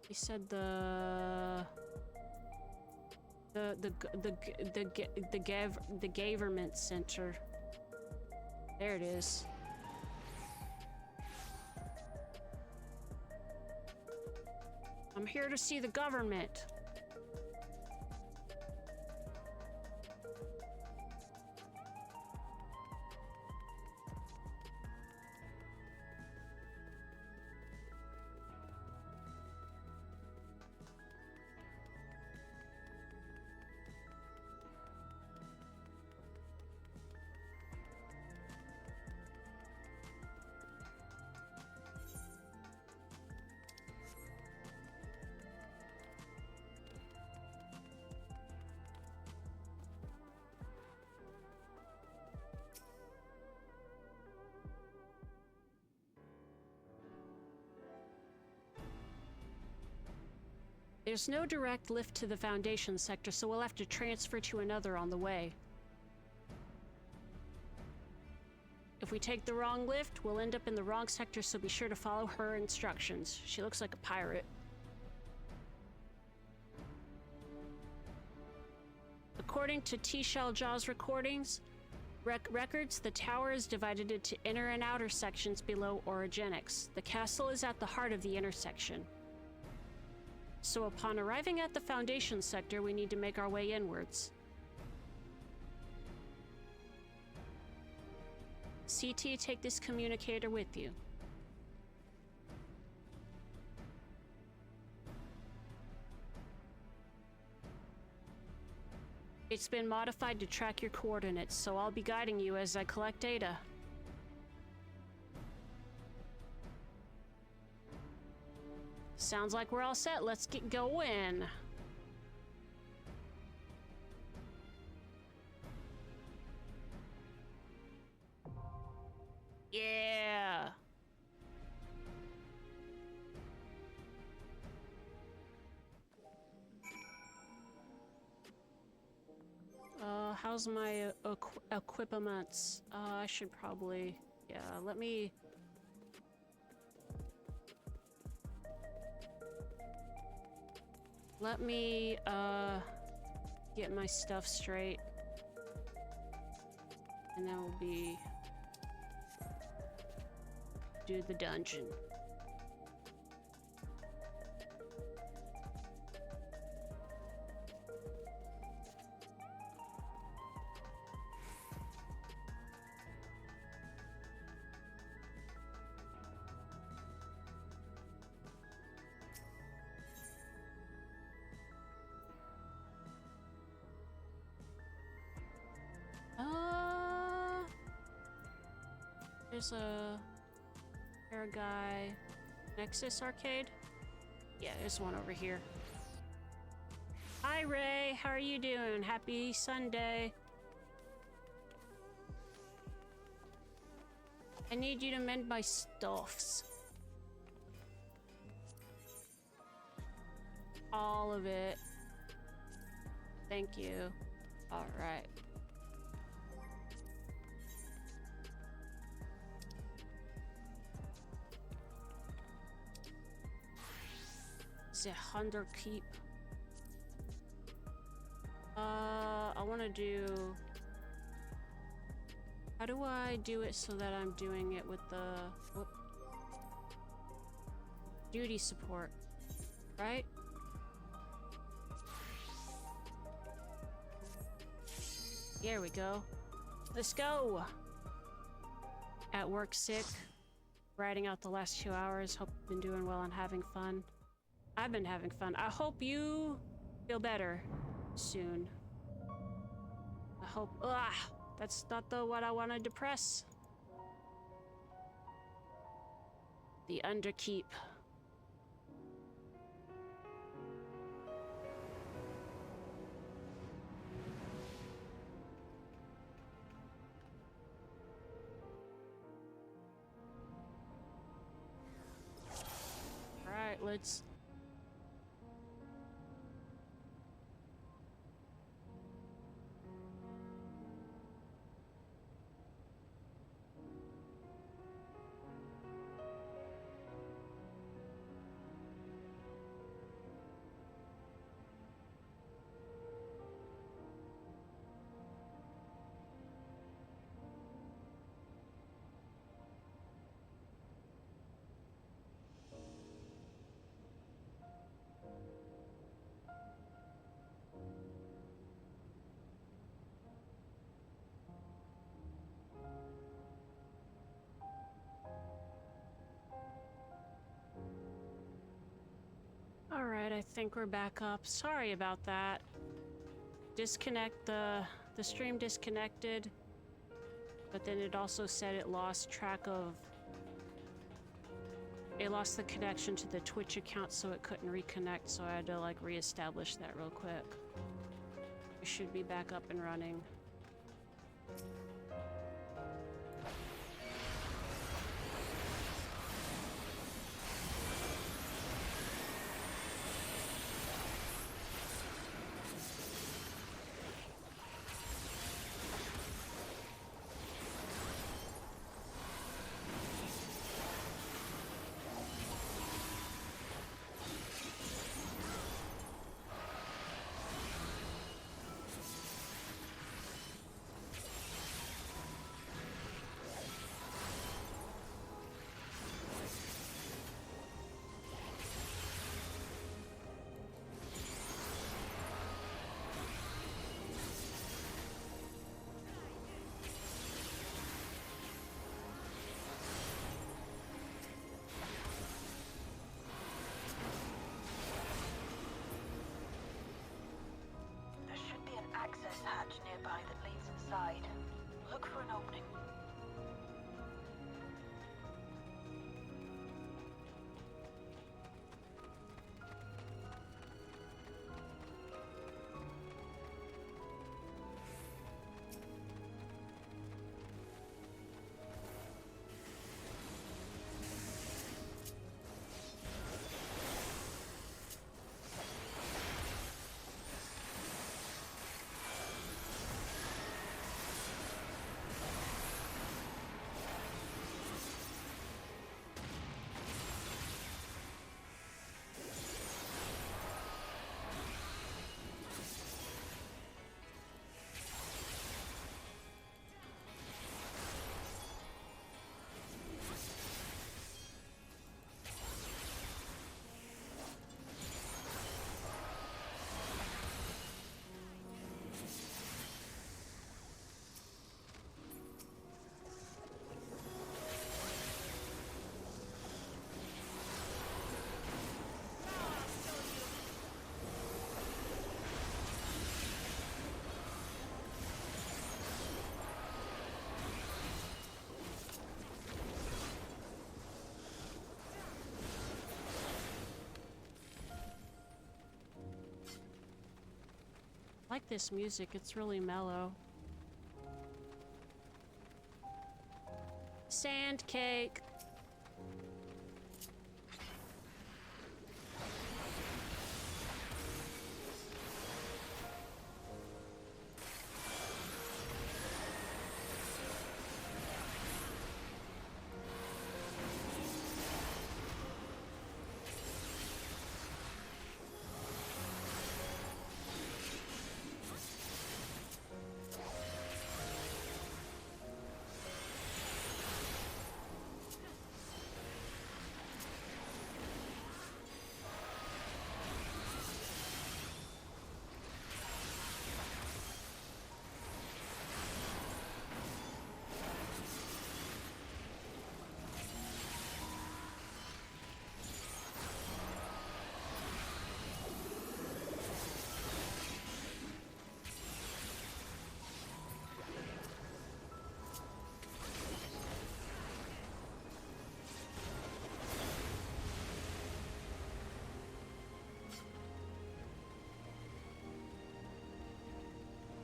He said the government center. There it is. I'm here to see the government. There's no direct lift to the Foundation sector, so we'll have to transfer to another on the way. If we take the wrong lift, we'll end up in the wrong sector, so be sure to follow her instructions. She looks like a pirate. According to T-Shell Jaw's records, the tower is divided into inner and outer sections below Orogenics. The castle is at the heart of the intersection. So upon arriving at the Foundation sector, we need to make our way inwards. CT, take this communicator with you. It's been modified to track your coordinates, so I'll be guiding you as I collect data. Sounds like we're all set. Let's get going. Yeah. How's my equipments? I should probably, yeah, let me get my stuff straight. And then we'll do the dungeon. There's a Paraguay Nexus arcade. Yeah, there's one over here. Hi Ray, how are you doing? Happy Sunday. I need you to mend my stuffs. All of it. Thank you. All right. The Hunter Keep. I want to do... How do I do it so that I'm doing it with the... Whoop. Duty support, right? Here we go. Let's go! At work sick. Riding out the last 2 hours. Hope you've been doing well and having fun. I've been having fun. I hope you feel better soon. I hope... that's not what I wanted to press. The Underkeep. Alright, let's... Alright, I think we're back up. Sorry about that. The stream disconnected, but then it also said it lost track of... It lost the connection to the Twitch account, so it couldn't reconnect, so I had to like reestablish that real quick. We should be back up and running. Access hatch nearby that leads inside. Look for an opening. I like this music, it's really mellow. Sand cake.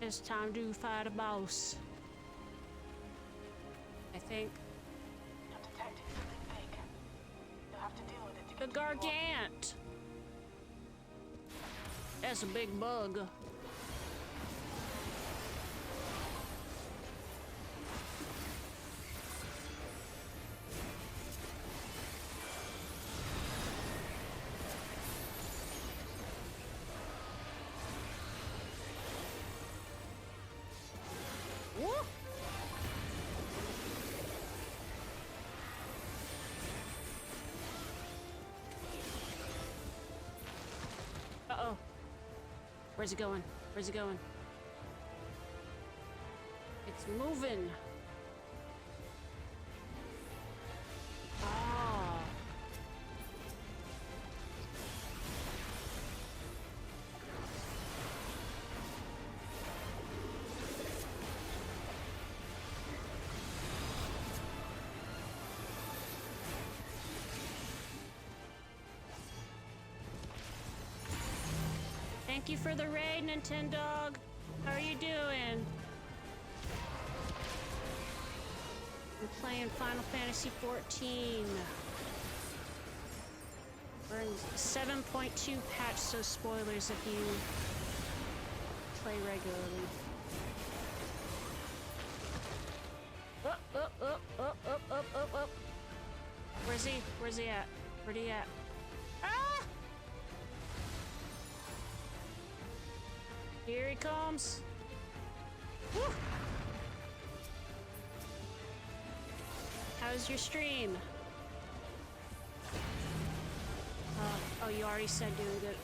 It's time to fight a boss. I think. I'm detecting something big. You'll have to deal with it to The continue on. Gargant! That's a big bug. Woo! Uh-oh. Where's it going? Where's it going? It's moving. Ah. Thank you for the raid, Nintendo. How are you doing? I'm playing Final Fantasy XIV. We're in 7.2 patch, so spoilers if you play regularly. Up. Where's he? Where's he at? Where'd he at? Ah! Here he comes. Woo! How's your stream? Oh, you already said doing good.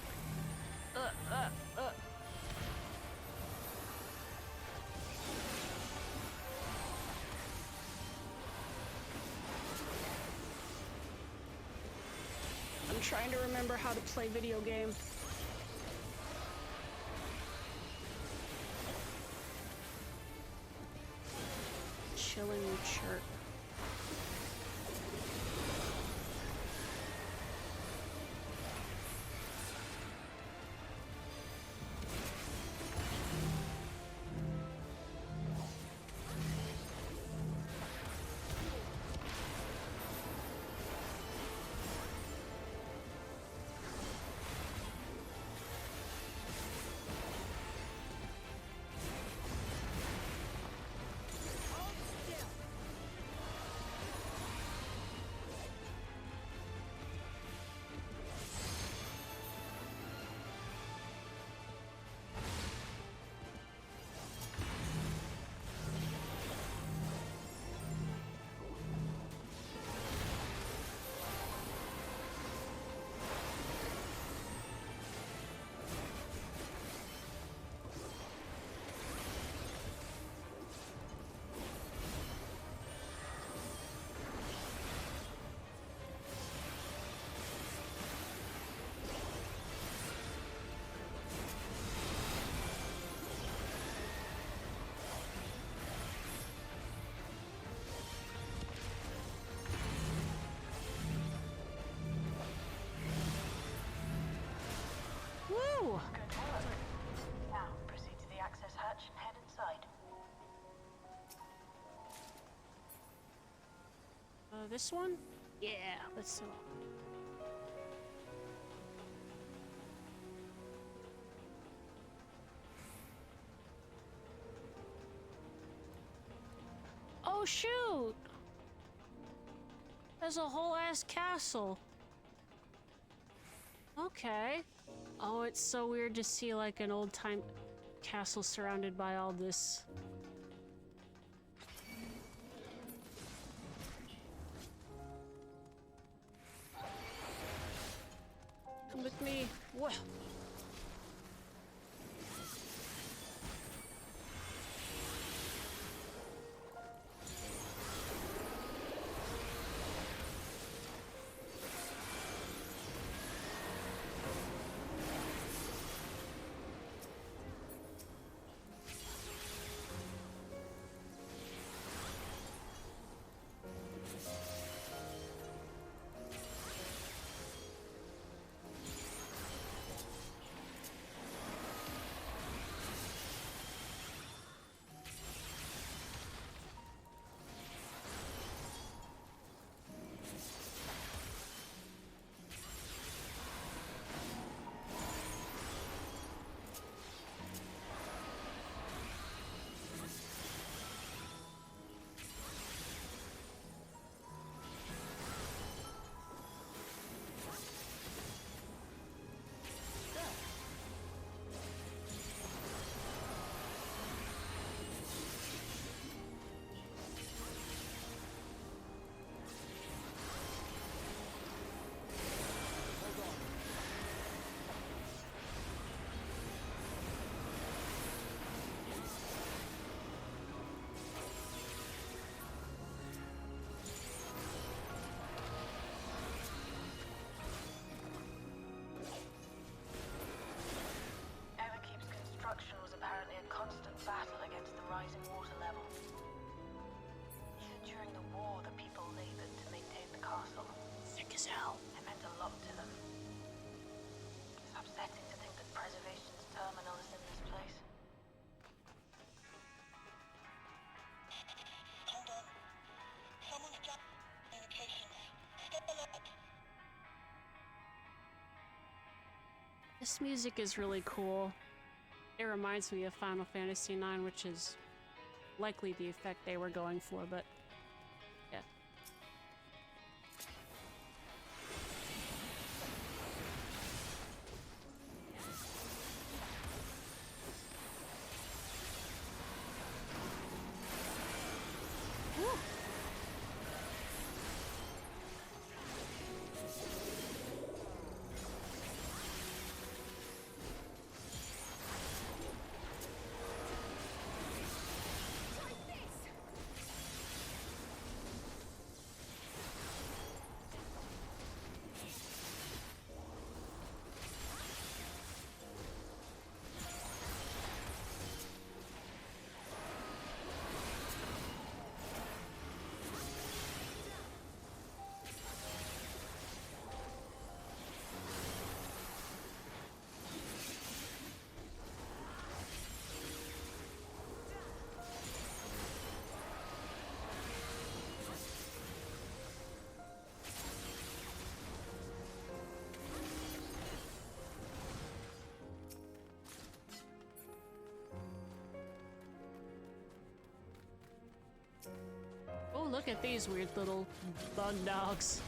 I'm trying to remember how to play video games. Chilling chirp. Woo! Good work. Now, proceed to the access hatch and head inside. This one? Yeah, let's see. Oh shoot! There's a whole ass castle. Okay. Oh, it's so weird to see like an old time castle surrounded by all this. Come with me. Whoa. terminal is in this place. Hold on. Someone's got communications. Stay alert. This music is really cool. It reminds me of Final Fantasy IX, which is likely the effect they were going for, but yeah. Woo. Oh, look at these weird little bug dogs.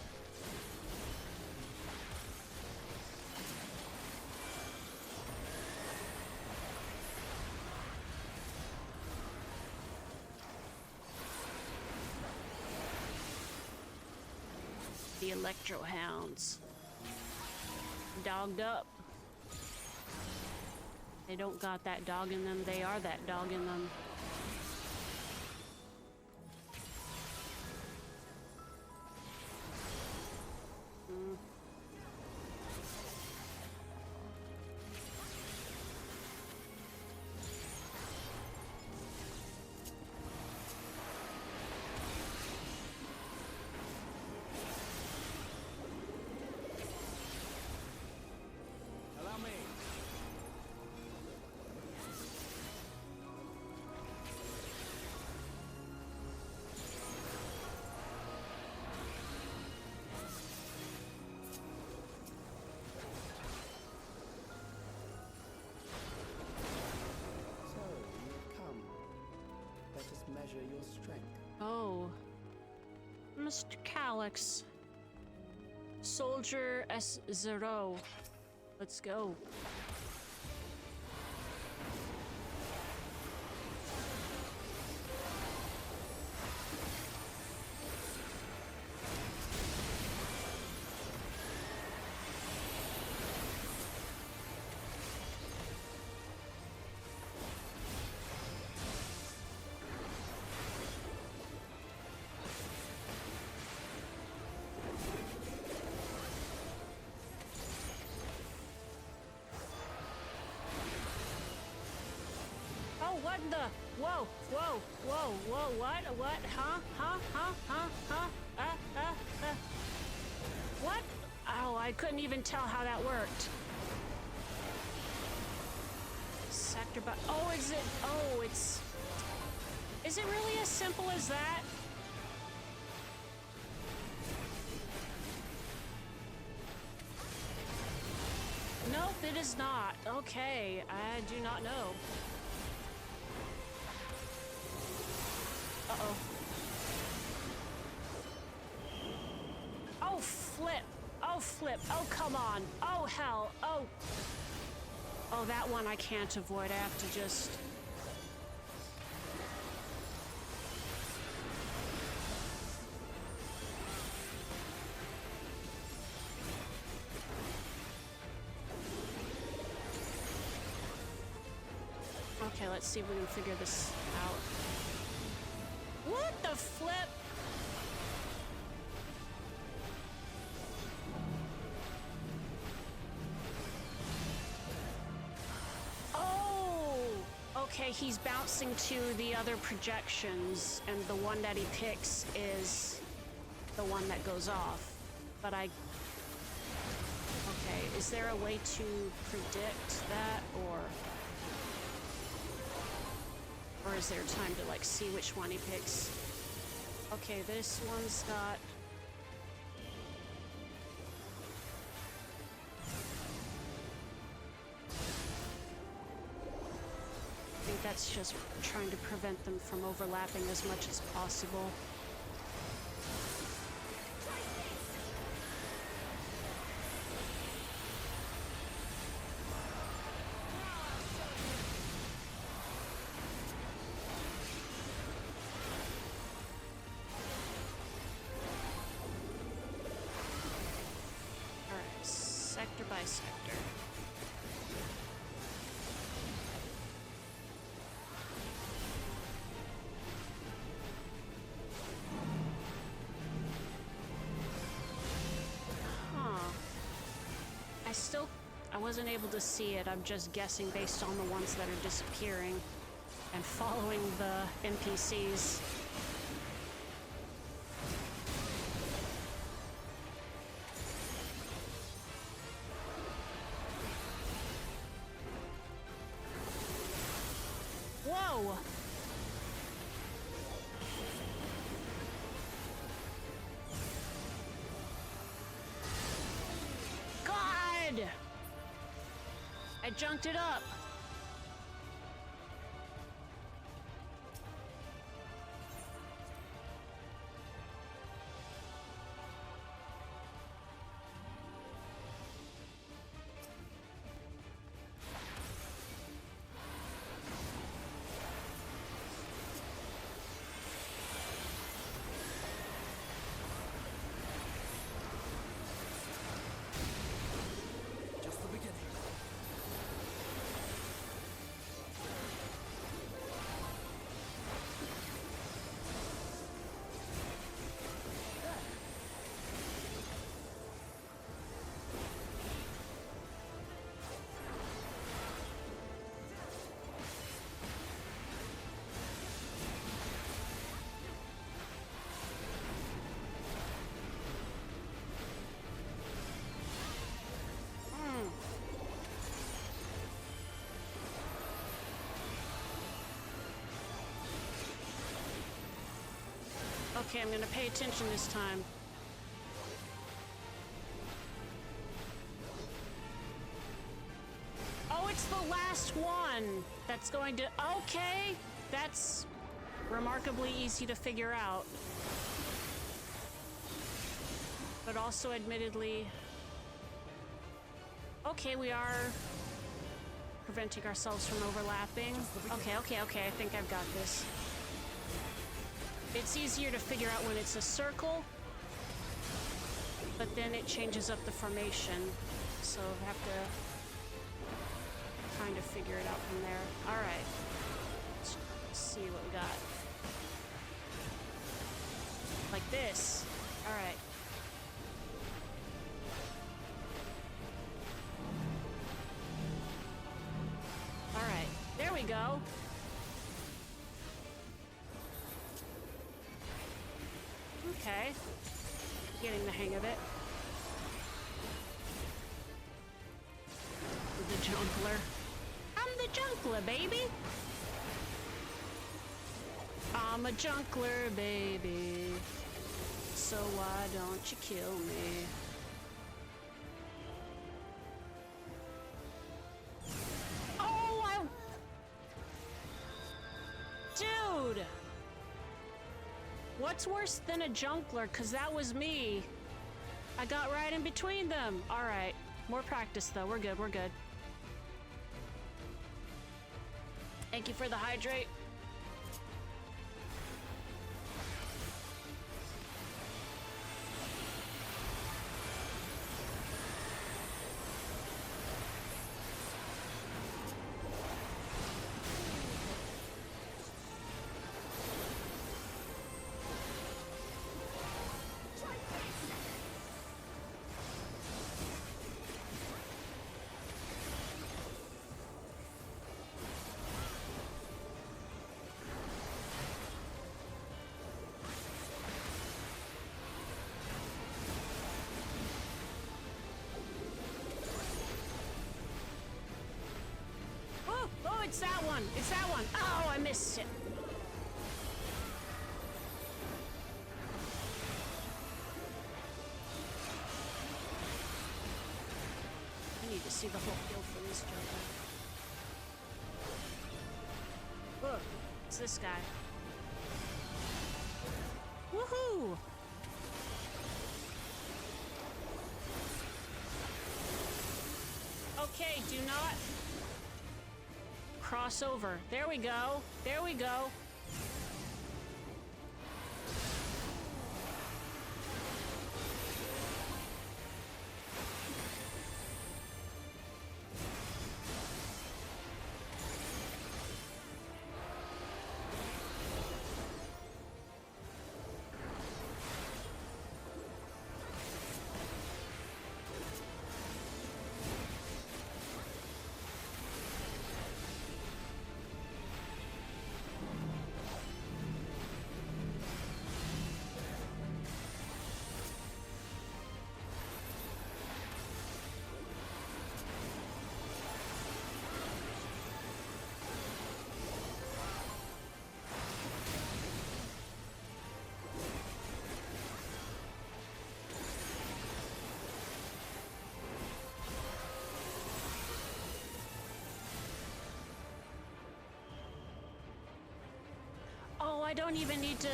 The Electro Hounds. Dogged up. They don't got that dog in them, they are that dog in them. Allow me. So, you've come. Let us measure your strength. Oh. Mr. Calyx. Soldier S0. Let's go. Oh, what the? Whoa, whoa, whoa, whoa, what, huh, what? Oh, I couldn't even tell how that worked. Sector but oh, is it really as simple as that? Nope, it is not. Okay, I do not know. Uh-oh. Oh, flip. Oh, flip. Oh, come on. Oh, hell. Oh. Oh, that one I can't avoid. I have to just... Okay, let's see if we can figure this out. What the flip? Oh! Okay, he's bouncing to the other projections, and the one that he picks is the one that goes off. But I... Okay, is there a way to predict that, or is there time to like see which one he picks? Okay, this one's got... I think that's just trying to prevent them from overlapping as much as possible. Sector by sector. I wasn't able to see it. I'm just guessing based on the ones that are disappearing and following the NPCs. Whoa! God! I junked it up. Okay, I'm gonna pay attention this time. Oh, it's the last one that's going to... Okay, that's remarkably easy to figure out. But also, admittedly... Okay, we are preventing ourselves from overlapping. Okay, I think I've got this. It's easier to figure out when it's a circle, but then it changes up the formation, so I have to kind of figure it out from there. All right, let's see what we got. Like this. All right. All right, there we go. Okay, getting the hang of it. The junkler. I'm the junkler, baby. I'm a junkler, baby. So why don't you kill me? Oh, dude! What's worse than a junkler? Cause that was me. I got right in between them. All right, more practice though. We're good. We're good. Thank you for the hydrate. It's that one! It's that one! Oh, I missed it! I need to see the whole field for this joker. Look, it's this guy. Woohoo! Okay, do not cross over. There we go. There we go. Oh, I don't even need to...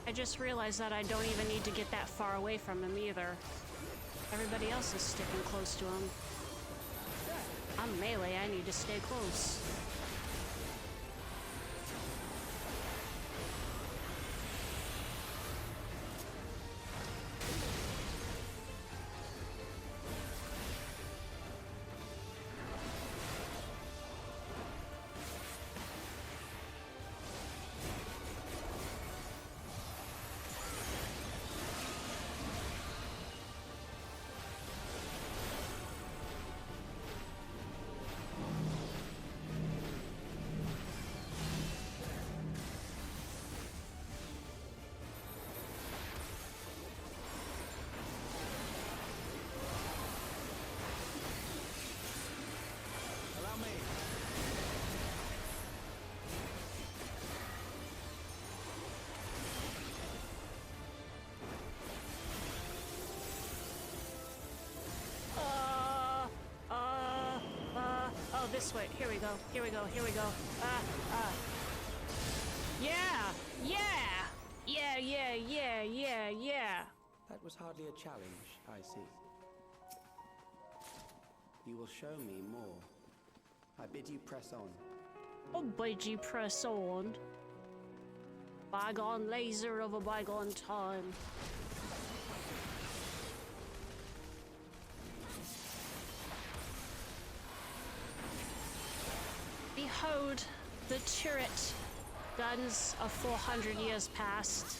I just realized that I don't even need to get that far away from him either. Everybody else is sticking close to him. I'm melee, I need to stay close. Oh, this way. Here we go. Here we go. Here we go. Yeah! Yeah! Yeah, yeah, yeah, yeah, yeah. That was hardly a challenge, I see. You will show me more. I bid you press on. Oh, bid you press on. Bygone laser of a bygone time. Behold the turret guns of 400 years past.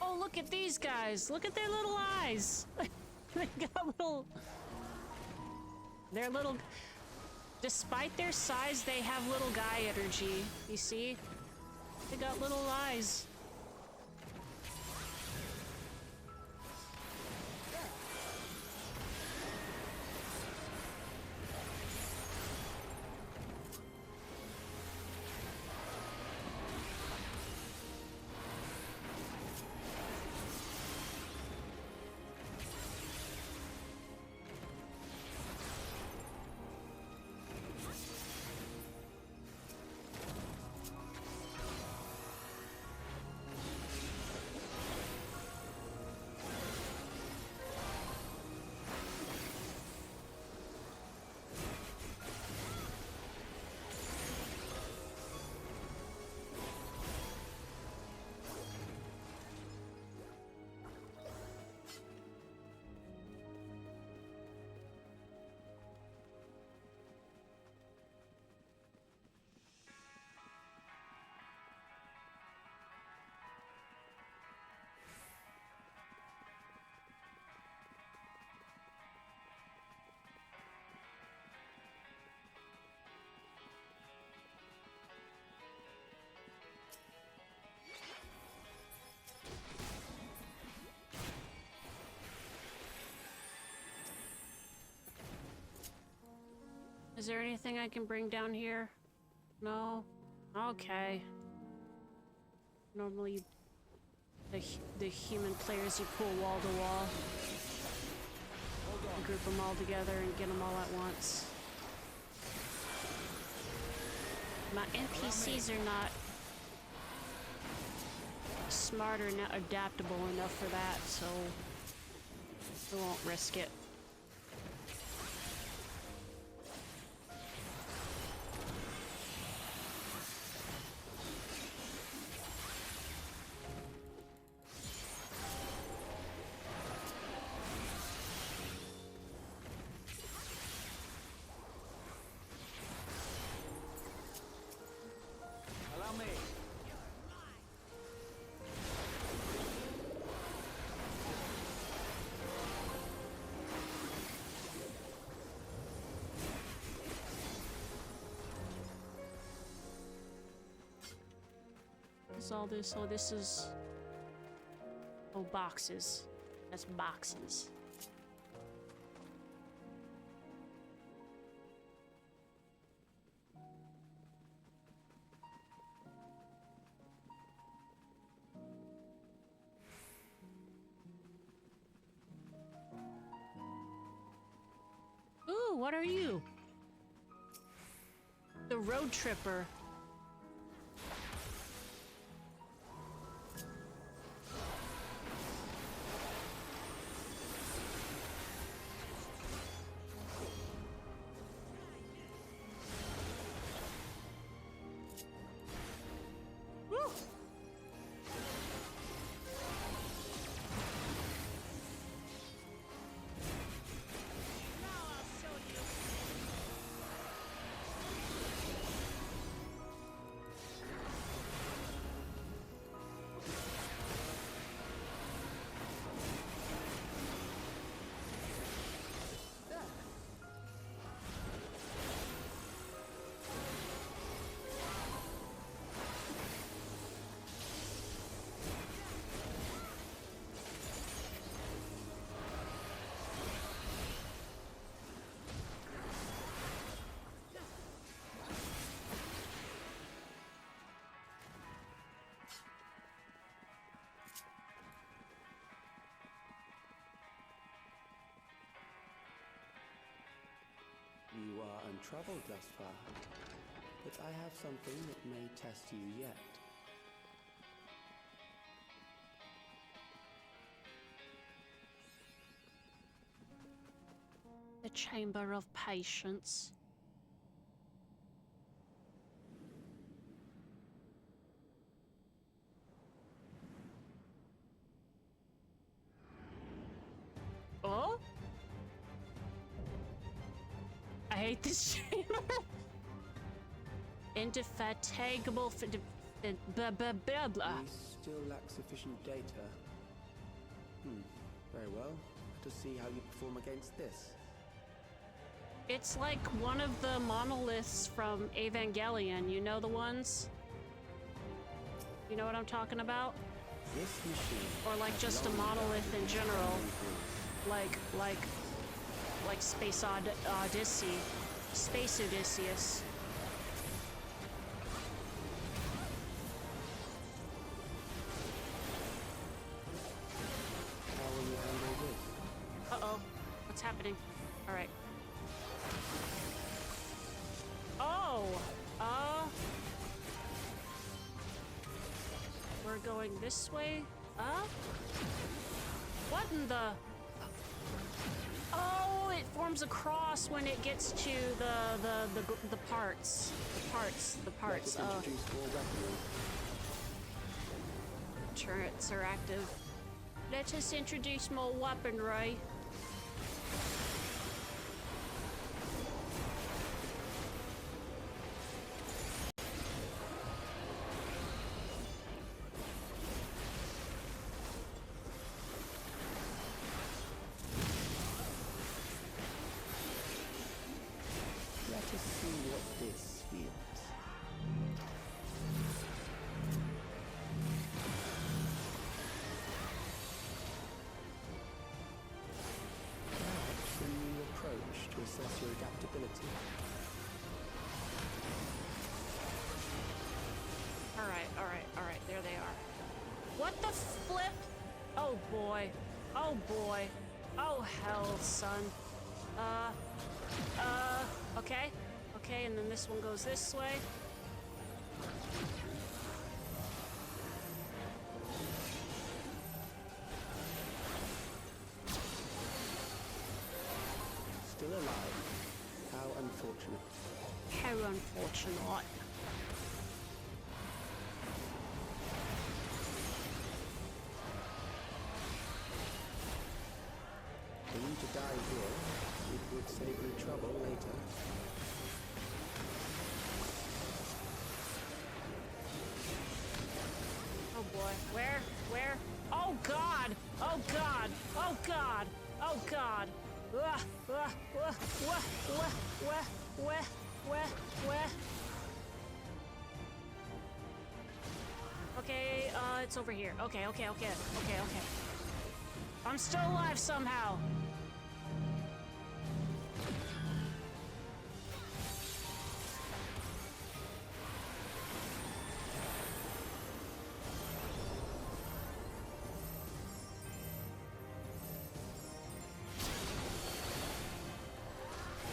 Oh, look at these guys. Look at their little eyes. They got little... They're little... Despite their size, they have little guy energy. You see? They got little eyes. Is there anything I can bring down here? No? Okay. Normally, the human players, you pull wall to wall. You group them all together and get them all at once. My NPCs are not smart or not adaptable enough for that, so we won't risk it. All this? Oh, this is... Oh, boxes. That's boxes. Ooh, what are you? The road tripper. You are untroubled thus far, but I have something that may test you yet. The Chamber of Patience. Oh? I hate this chamber. Indefatigable for blah blah blah blah. We still lack sufficient data. Very well. Let us see how you perform against this. It's like one of the monoliths from Evangelion. You know the ones? You know what I'm talking about? This machine or like just a monolith in general. Like Space Odyssey. Space Odysseus. How will you handle this? Uh-oh. What's happening? Alright. Oh! We're going this way? What in the... Oh, it forms a cross when it gets to the parts. The parts. Turrets are active. Let us introduce more weaponry. Assess your adaptability. alright, there they are. What the flip? Oh boy. Oh boy. Oh hell, son. Okay. Okay, and then this one goes this way. Still alive. How unfortunate. How unfortunate. For you to die here, it would save me trouble later. Oh boy. Where? Where? Oh god! Oh god! Oh god! Oh god! Okay, it's over here. Okay. I'm still alive somehow.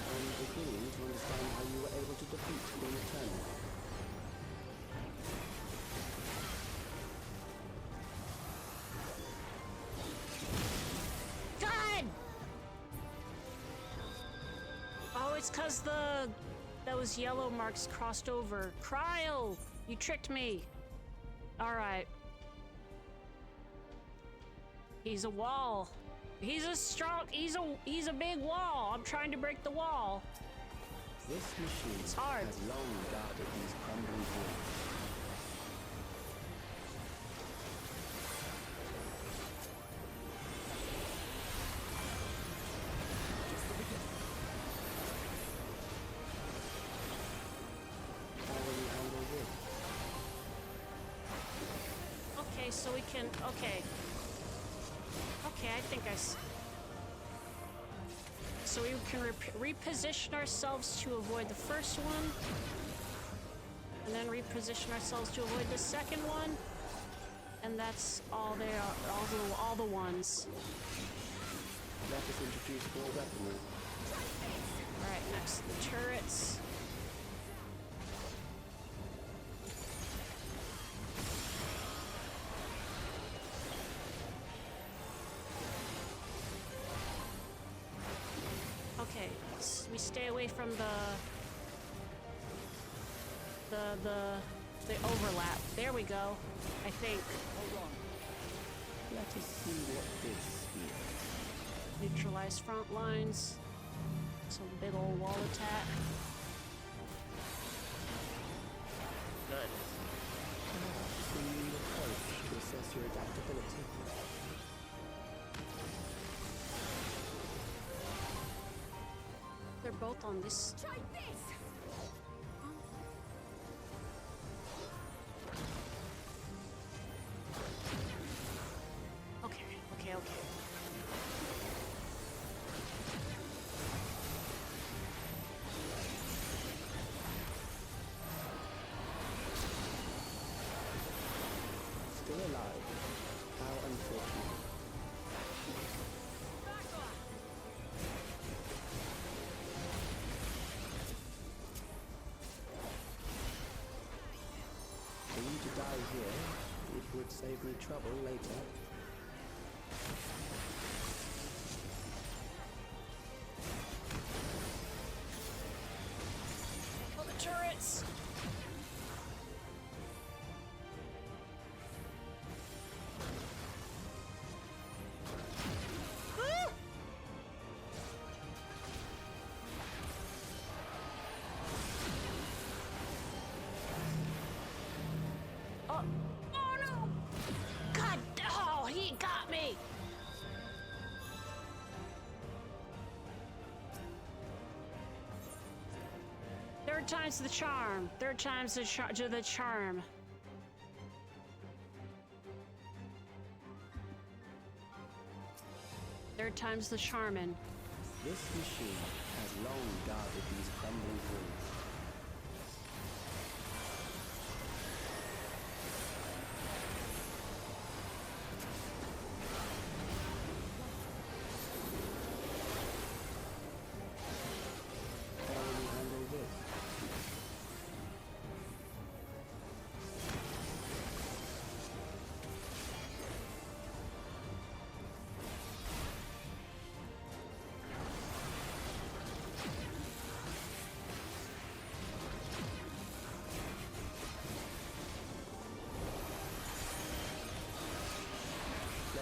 I'm beginning to understand how you were able to defeat Queen Eternal. God! Oh, it's cause those yellow marks crossed over. Cryo! You tricked me. Alright. He's a wall. He's a big wall. I'm trying to break the wall. This machine It's hard. has long guarded these crumbling walls. How will you handle this? Okay, so we can. Okay. Okay, I think so we can reposition ourselves to avoid the first one, and then reposition ourselves to avoid the second one, and that's all they are. All the ones. Let us introduce more weaponry. All right, next the turrets. Okay, we stay away from the overlap. There we go. I think. Hold on. Let us see what this is. Neutralize front lines. Some big old wall attack. Good. Perhaps we need a coach to assess your adaptability. They're both on this. Try this! Okay. Still alive. How unfortunate. For you to die here, it would save me trouble later. Oh, the turrets! Ah! Oh no! God, oh, he got me! Third time's the charm. Third time's the charm. Third time's the charmin'. This machine has long guarded these crumbling walls.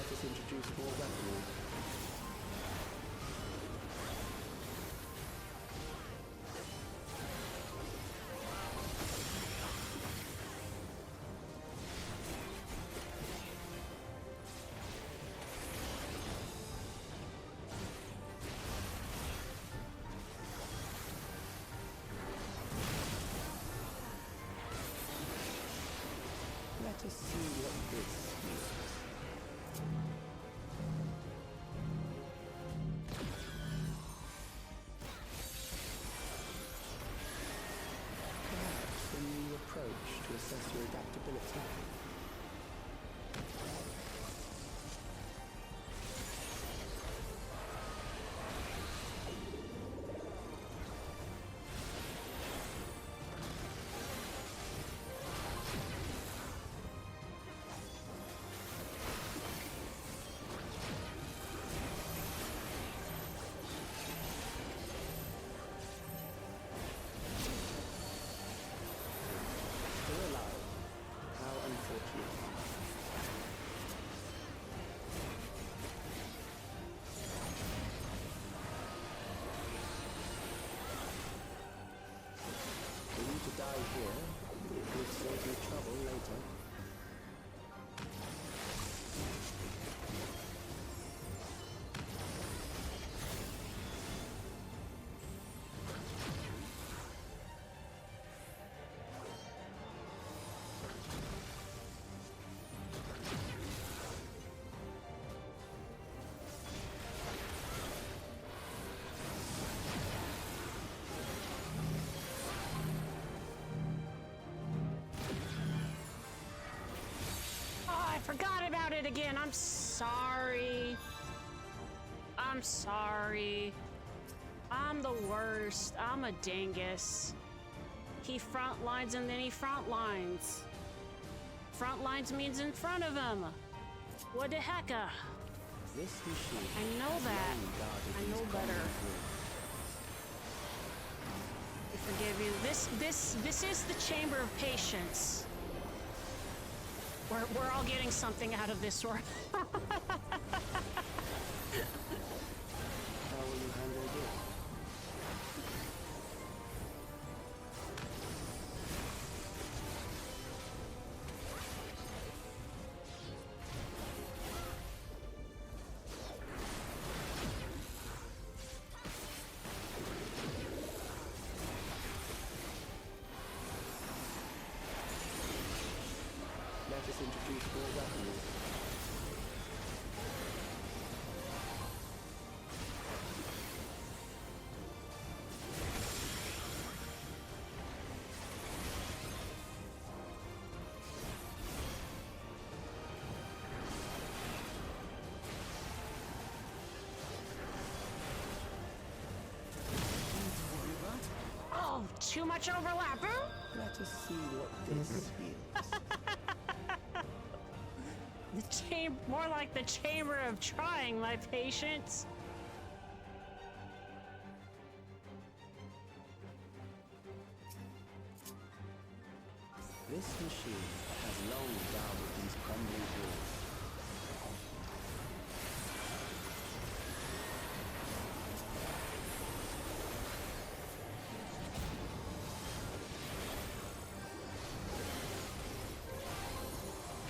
Let us introduce more weaponry. Let us see what this means. Perhaps a new approach to assess your adaptability. Still alive. How unfortunate. For you to die here, it would save you trouble later. Oh, I forgot about it again. I'm sorry. I'm sorry. I'm the worst. I'm a dingus. He front lines and then he front lines. Front lines means in front of him. What the heck? This machine I know has that. long guarded I these know better. combat rooms. I forgive you. This is the chamber of patience. We're all getting something out of this one. How will you handle this? Let us introduce more weaponry. Oh, too much overlap. Huh? Let us see what this feels. More like the chamber of trying my patience. This machine has long guarded these crumbling walls.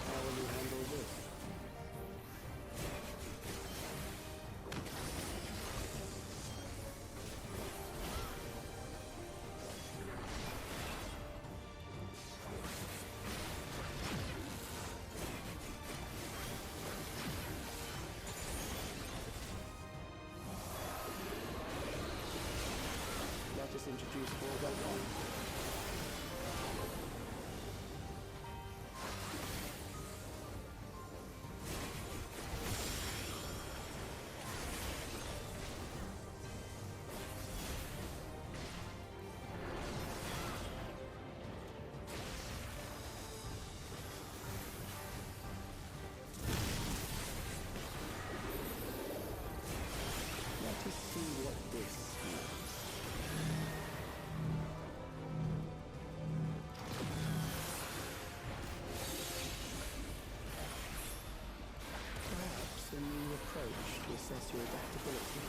How will you handle this? Let us introduce more weapons. Let us see what this feels. Perhaps assess your adaptability.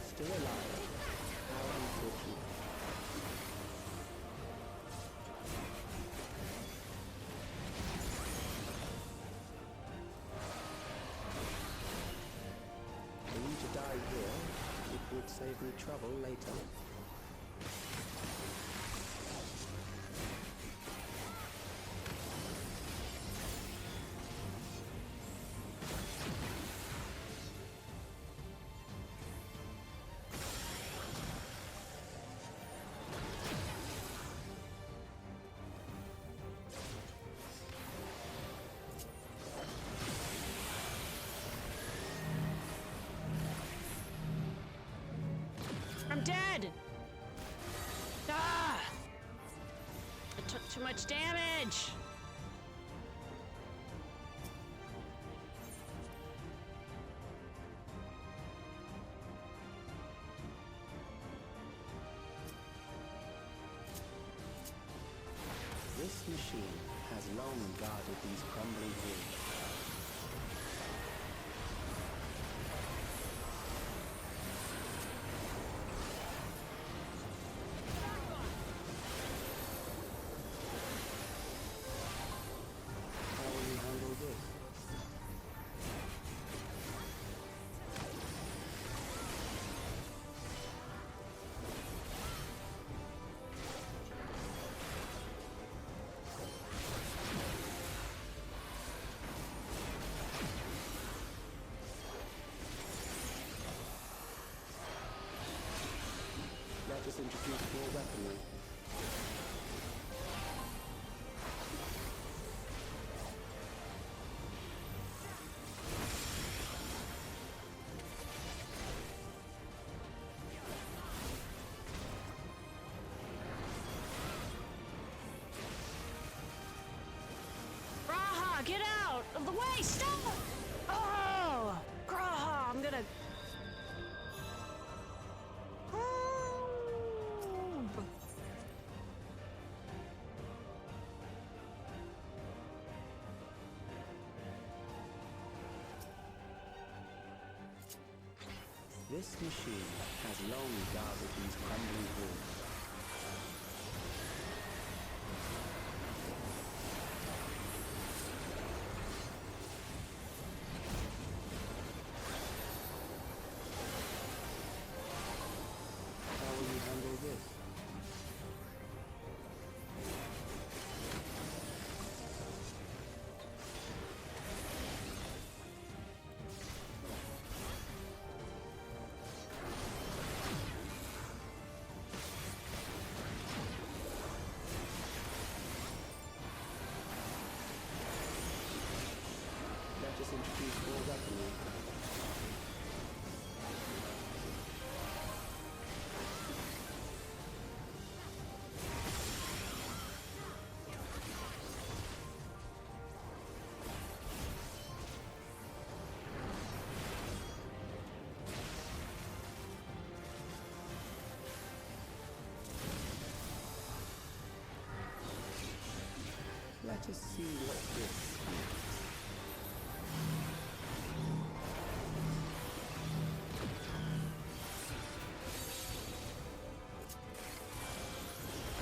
Still alive. How unfortunate. For you to die here, it would save me trouble later. I'm dead! Ah! I took too much damage! This machine has long guarded these crumbling hills. How will you handle this? Let us introduce more weaponry. Graha, get out of the way! Stop! Oh! Graha, I'm gonna... This machine has long guarded these crumbling walls. How will you handle this? Let us introduce more weaponry. Let us see what this is.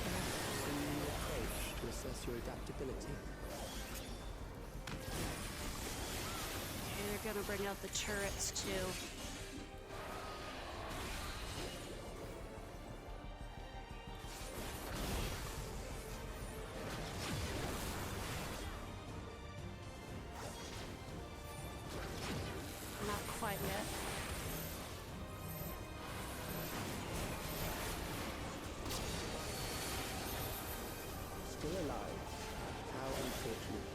Perhaps a new approach to assess your adaptability. Okay, they're gonna bring out the turrets too. Not quite yet. Still alive. How unfortunate.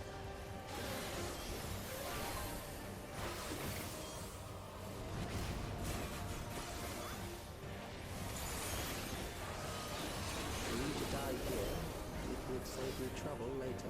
me trouble later.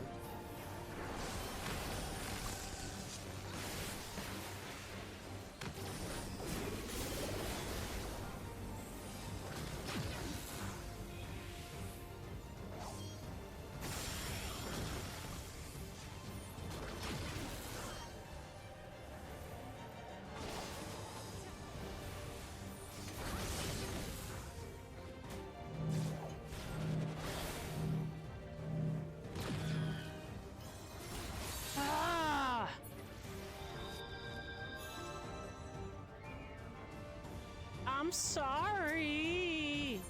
Ah! I'm sorry.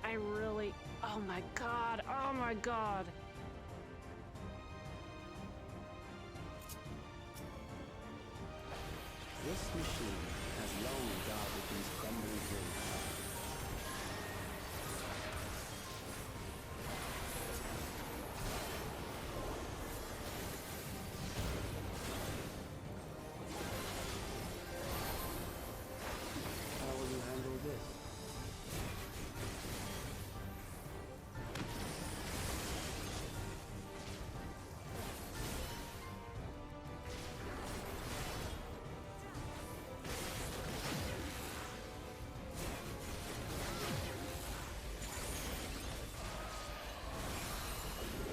I really. Oh my god. Oh my god. This machine has long guarded these crumbling hills. How will you handle this?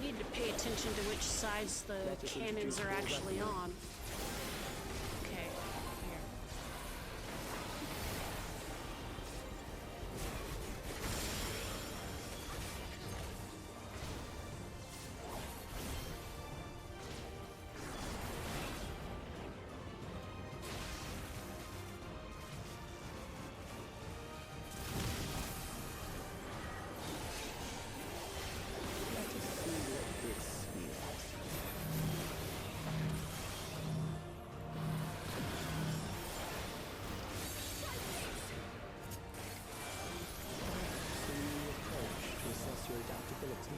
Need to pay attention to which sides the Let us cannons introduce are more actually weaponry. on. Okay, here. Let us see what this yields. Can you approach to assess your adaptability?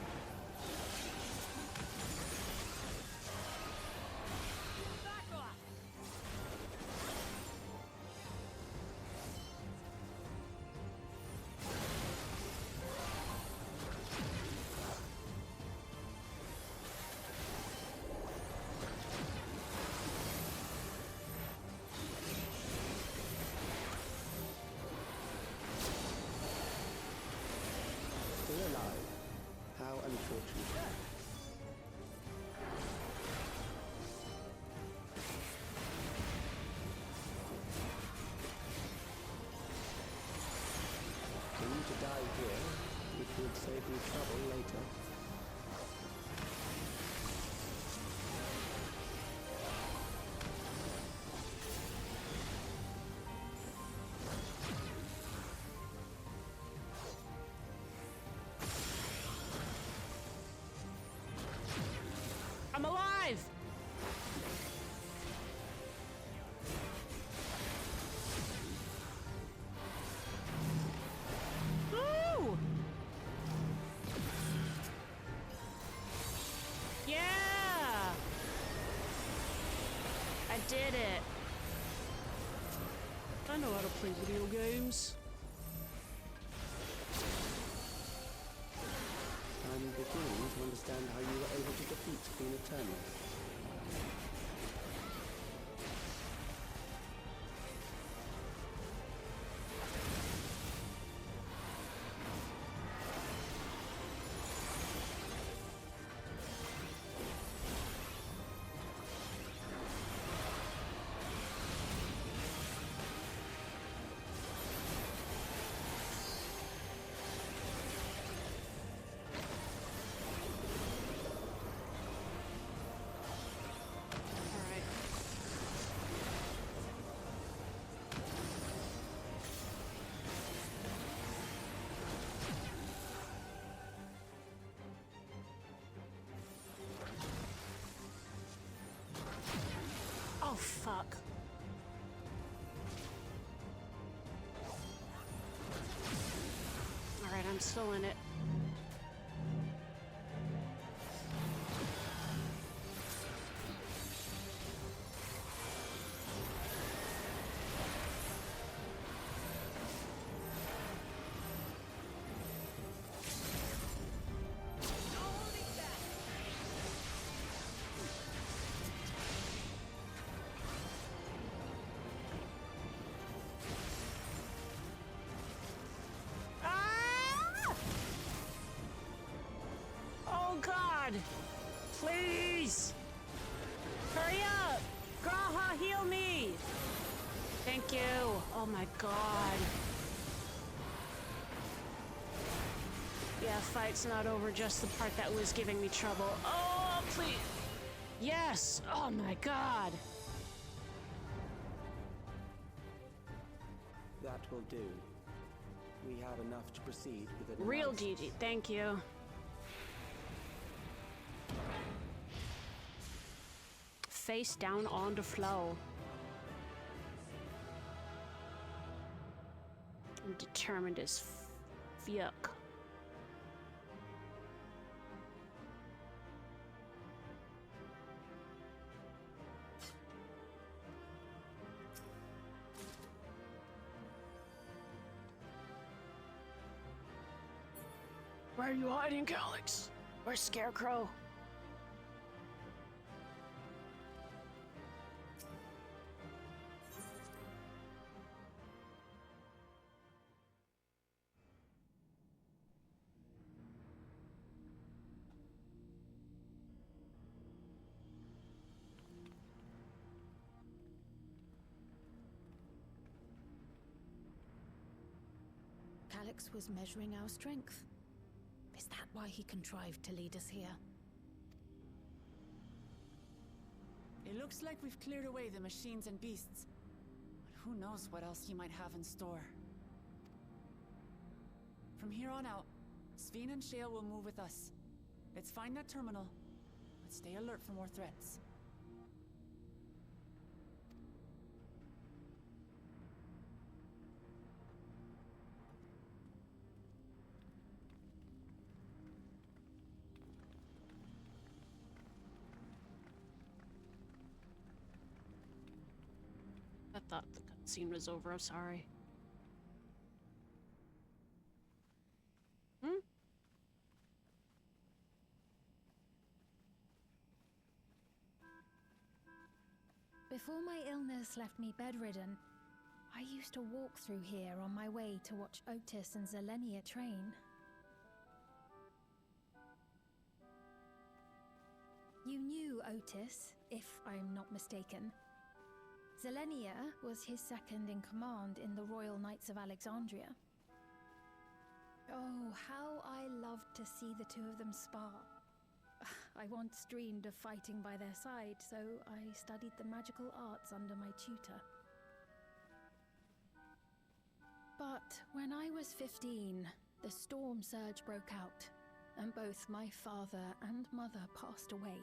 Still alive? How unfortunate. For you to die here, it would save you trouble later. I'm alive! Woo! Yeah! I did it. I know how to play video games. I'm beginning to understand how you were able to defeat Queen Eternal. Alright. Oh, fuck. Alright, I'm still in it. Thank you. Oh my god. Yeah, fight's not over, just the part that was giving me trouble. Oh, please. Yes. Oh my god. That will do. We have enough to proceed with an Real analysis. GG. Thank you. Face down on the floor. I'm determined as fuck. Where are you hiding, Calyx? Where's Scarecrow? Calyx was measuring our strength. Is that why he contrived to lead us here? It looks like we've cleared away the machines and beasts. But who knows what else he might have in store. From here on out, Sveen and Shale will move with us. Let's find that terminal, but stay alert for more threats. I thought the cutscene was over. I'm sorry. Before my illness left me bedridden, I used to walk through here on my way to watch Otis and Zelenia train. You knew Otis, if I'm not mistaken. Zelenia was his second in command in the Royal Knights of Alexandria. Oh, how I loved to see the two of them spar. I once dreamed of fighting by their side, so I studied the magical arts under my tutor. But when I was 15, the storm surge broke out, and both my father and mother passed away.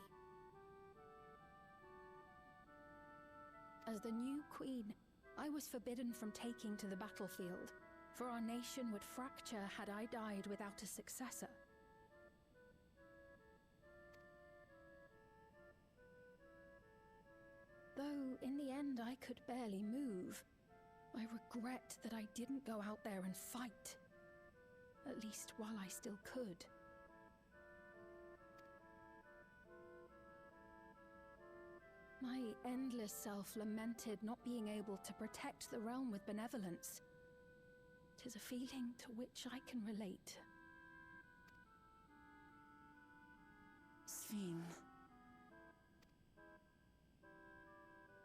As the new queen, I was forbidden from taking to the battlefield, for our nation would fracture had I died without a successor. Though in the end I could barely move, I regret that I didn't go out there and fight. At least while I still could. My endless self lamented not being able to protect the realm with benevolence. 'Tis a feeling to which I can relate. Sveen.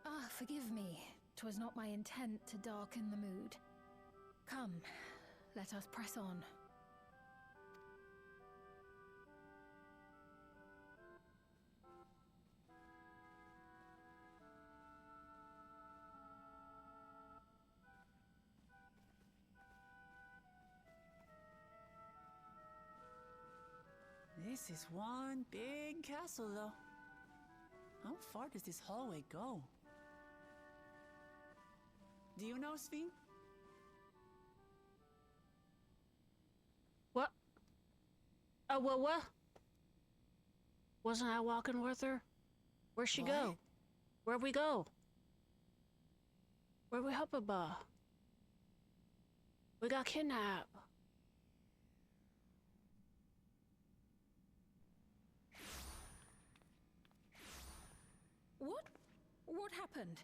Ah, forgive me. 'Twas not my intent to darken the mood. Come, let us press on. This is one big castle, though. How far does this hallway go? Do you know, Sveen? What? Oh, what? Wasn't I walking with her? Where'd she go? Where'd we go? Where'd we hop about? We got kidnapped. What? What happened?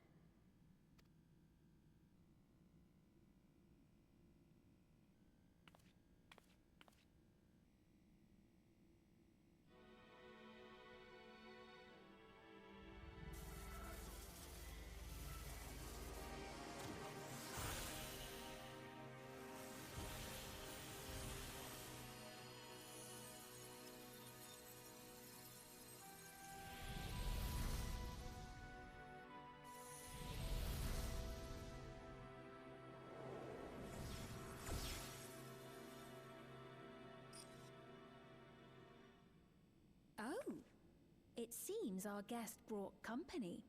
It seems our guest brought company.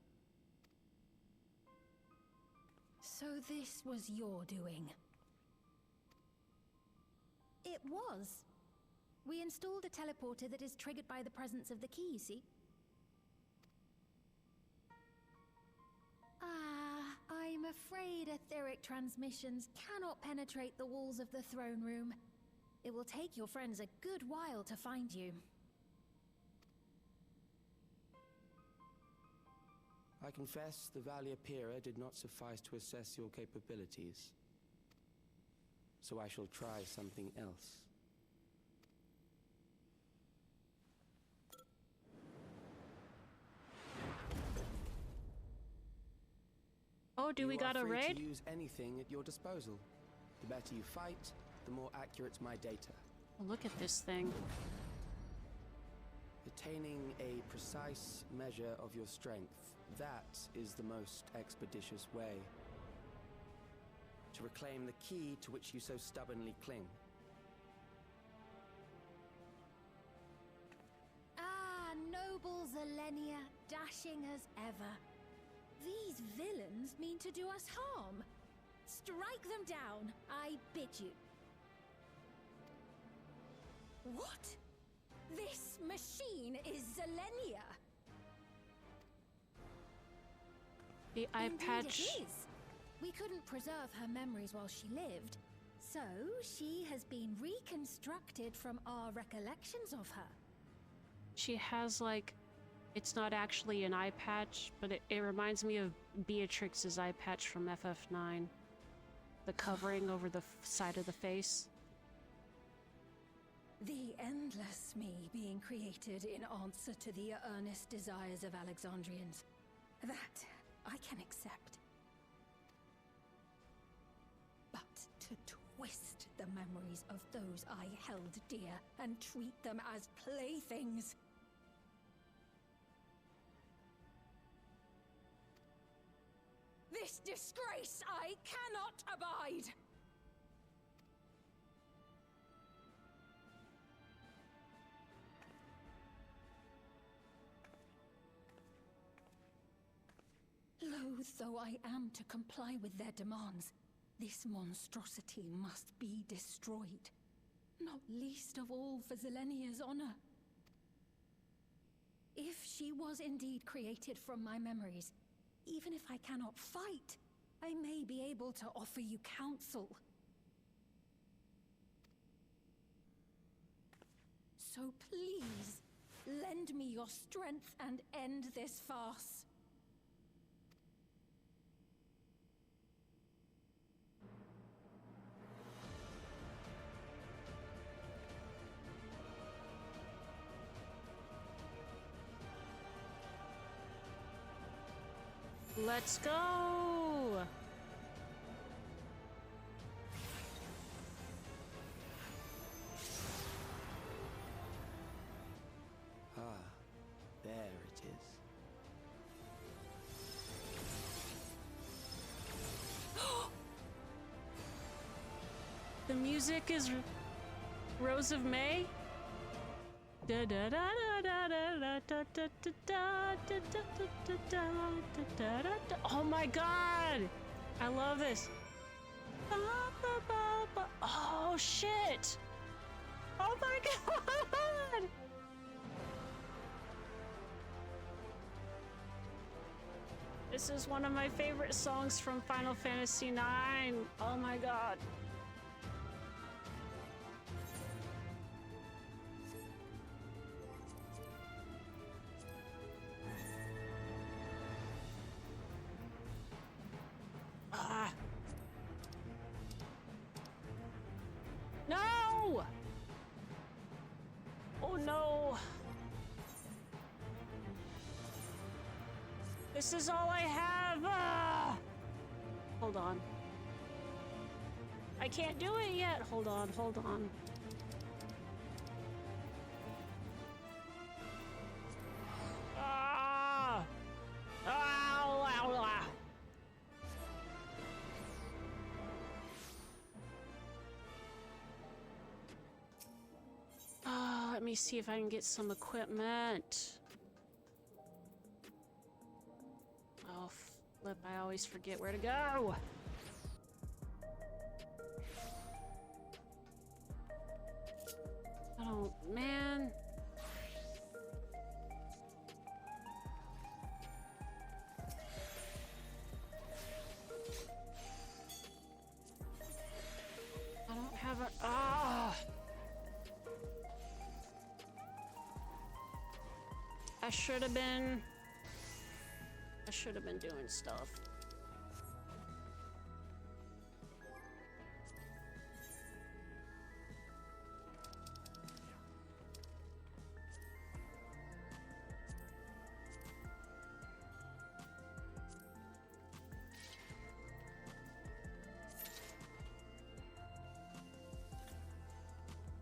So this was your doing? It was. We installed a teleporter that is triggered by the presence of the key, you see? I'm afraid etheric transmissions cannot penetrate the walls of the throne room. It will take your friends a good while to find you. I confess the Valia Pira did not suffice to assess your capabilities. So I shall try something else. Oh, do we got a raid? You are free to use anything at your disposal. The better you fight, the more accurate my data. Oh, look at this thing. Attaining a precise measure of your strength, that is the most expeditious way to reclaim the key to which you so stubbornly cling. Ah, noble Zelenia, dashing as ever. These villains mean to do us harm. Strike them down, I bid you. What? This machine is Zelenia. The eye Indeed patch. it is. We couldn't preserve her memories while she lived, so she has been reconstructed from our recollections of her. She has like, it's not actually an eye patch, but it reminds me of Beatrix's eye patch from FF9. The covering over the side of the face. The endless me being created in answer to the earnest desires of Alexandrians. That I can accept. But to twist the memories of those I held dear and treat them as playthings. This disgrace I cannot abide! Loath though I am to comply with their demands, this monstrosity must be destroyed. Not least of all for Zelenia's honor. If she was indeed created from my memories, even if I cannot fight, I may be able to offer you counsel. So please, lend me your strength and end this farce. Let's go! Ah, there it is. The music is Rose of May? Oh my god! I love this. Oh shit! Oh my god! This is one of my favorite songs from Final Fantasy IX. Oh my god. No! Oh no! This is all I have! Hold on. I can't do it yet! Hold on, hold on. Ah! Ow, ow, ow. Let me see if I can get some equipment. Oh, flip, I always forget where to go. Oh, man. I don't have a... Ah! I should have been doing stuff.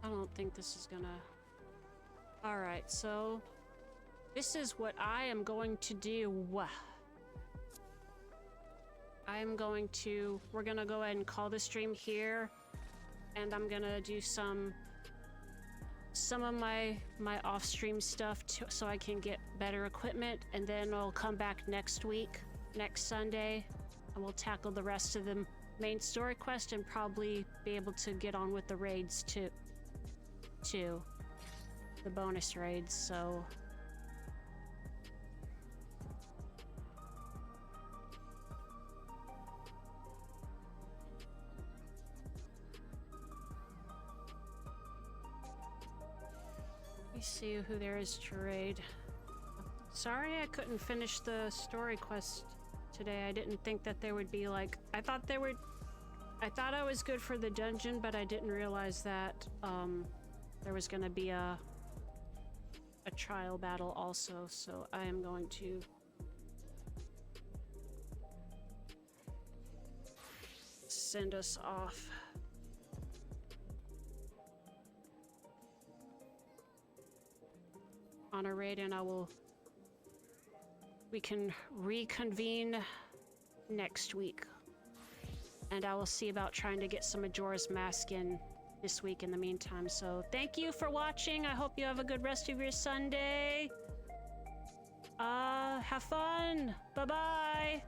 I don't think this is gonna... Alright, so... This is what I am going to do. We're gonna go ahead and call the stream here. And I'm gonna do some of my off-stream stuff so I can get better equipment. And then I'll come back next week, next Sunday. And we'll tackle the rest of the main story quest and probably be able to get on with the raids too. The bonus raids, so... Let me see who there is to raid. Sorry I couldn't finish the story quest today. I didn't think that there would be like... I thought I was good for the dungeon, but I didn't realize that there was gonna be a trial battle also, so I am going to send us off. On a raid, and we can reconvene next week. And I will see about trying to get some Majora's Mask in this week in the meantime. So thank you for watching. I hope you have a good rest of your Sunday. Have fun. Bye-bye.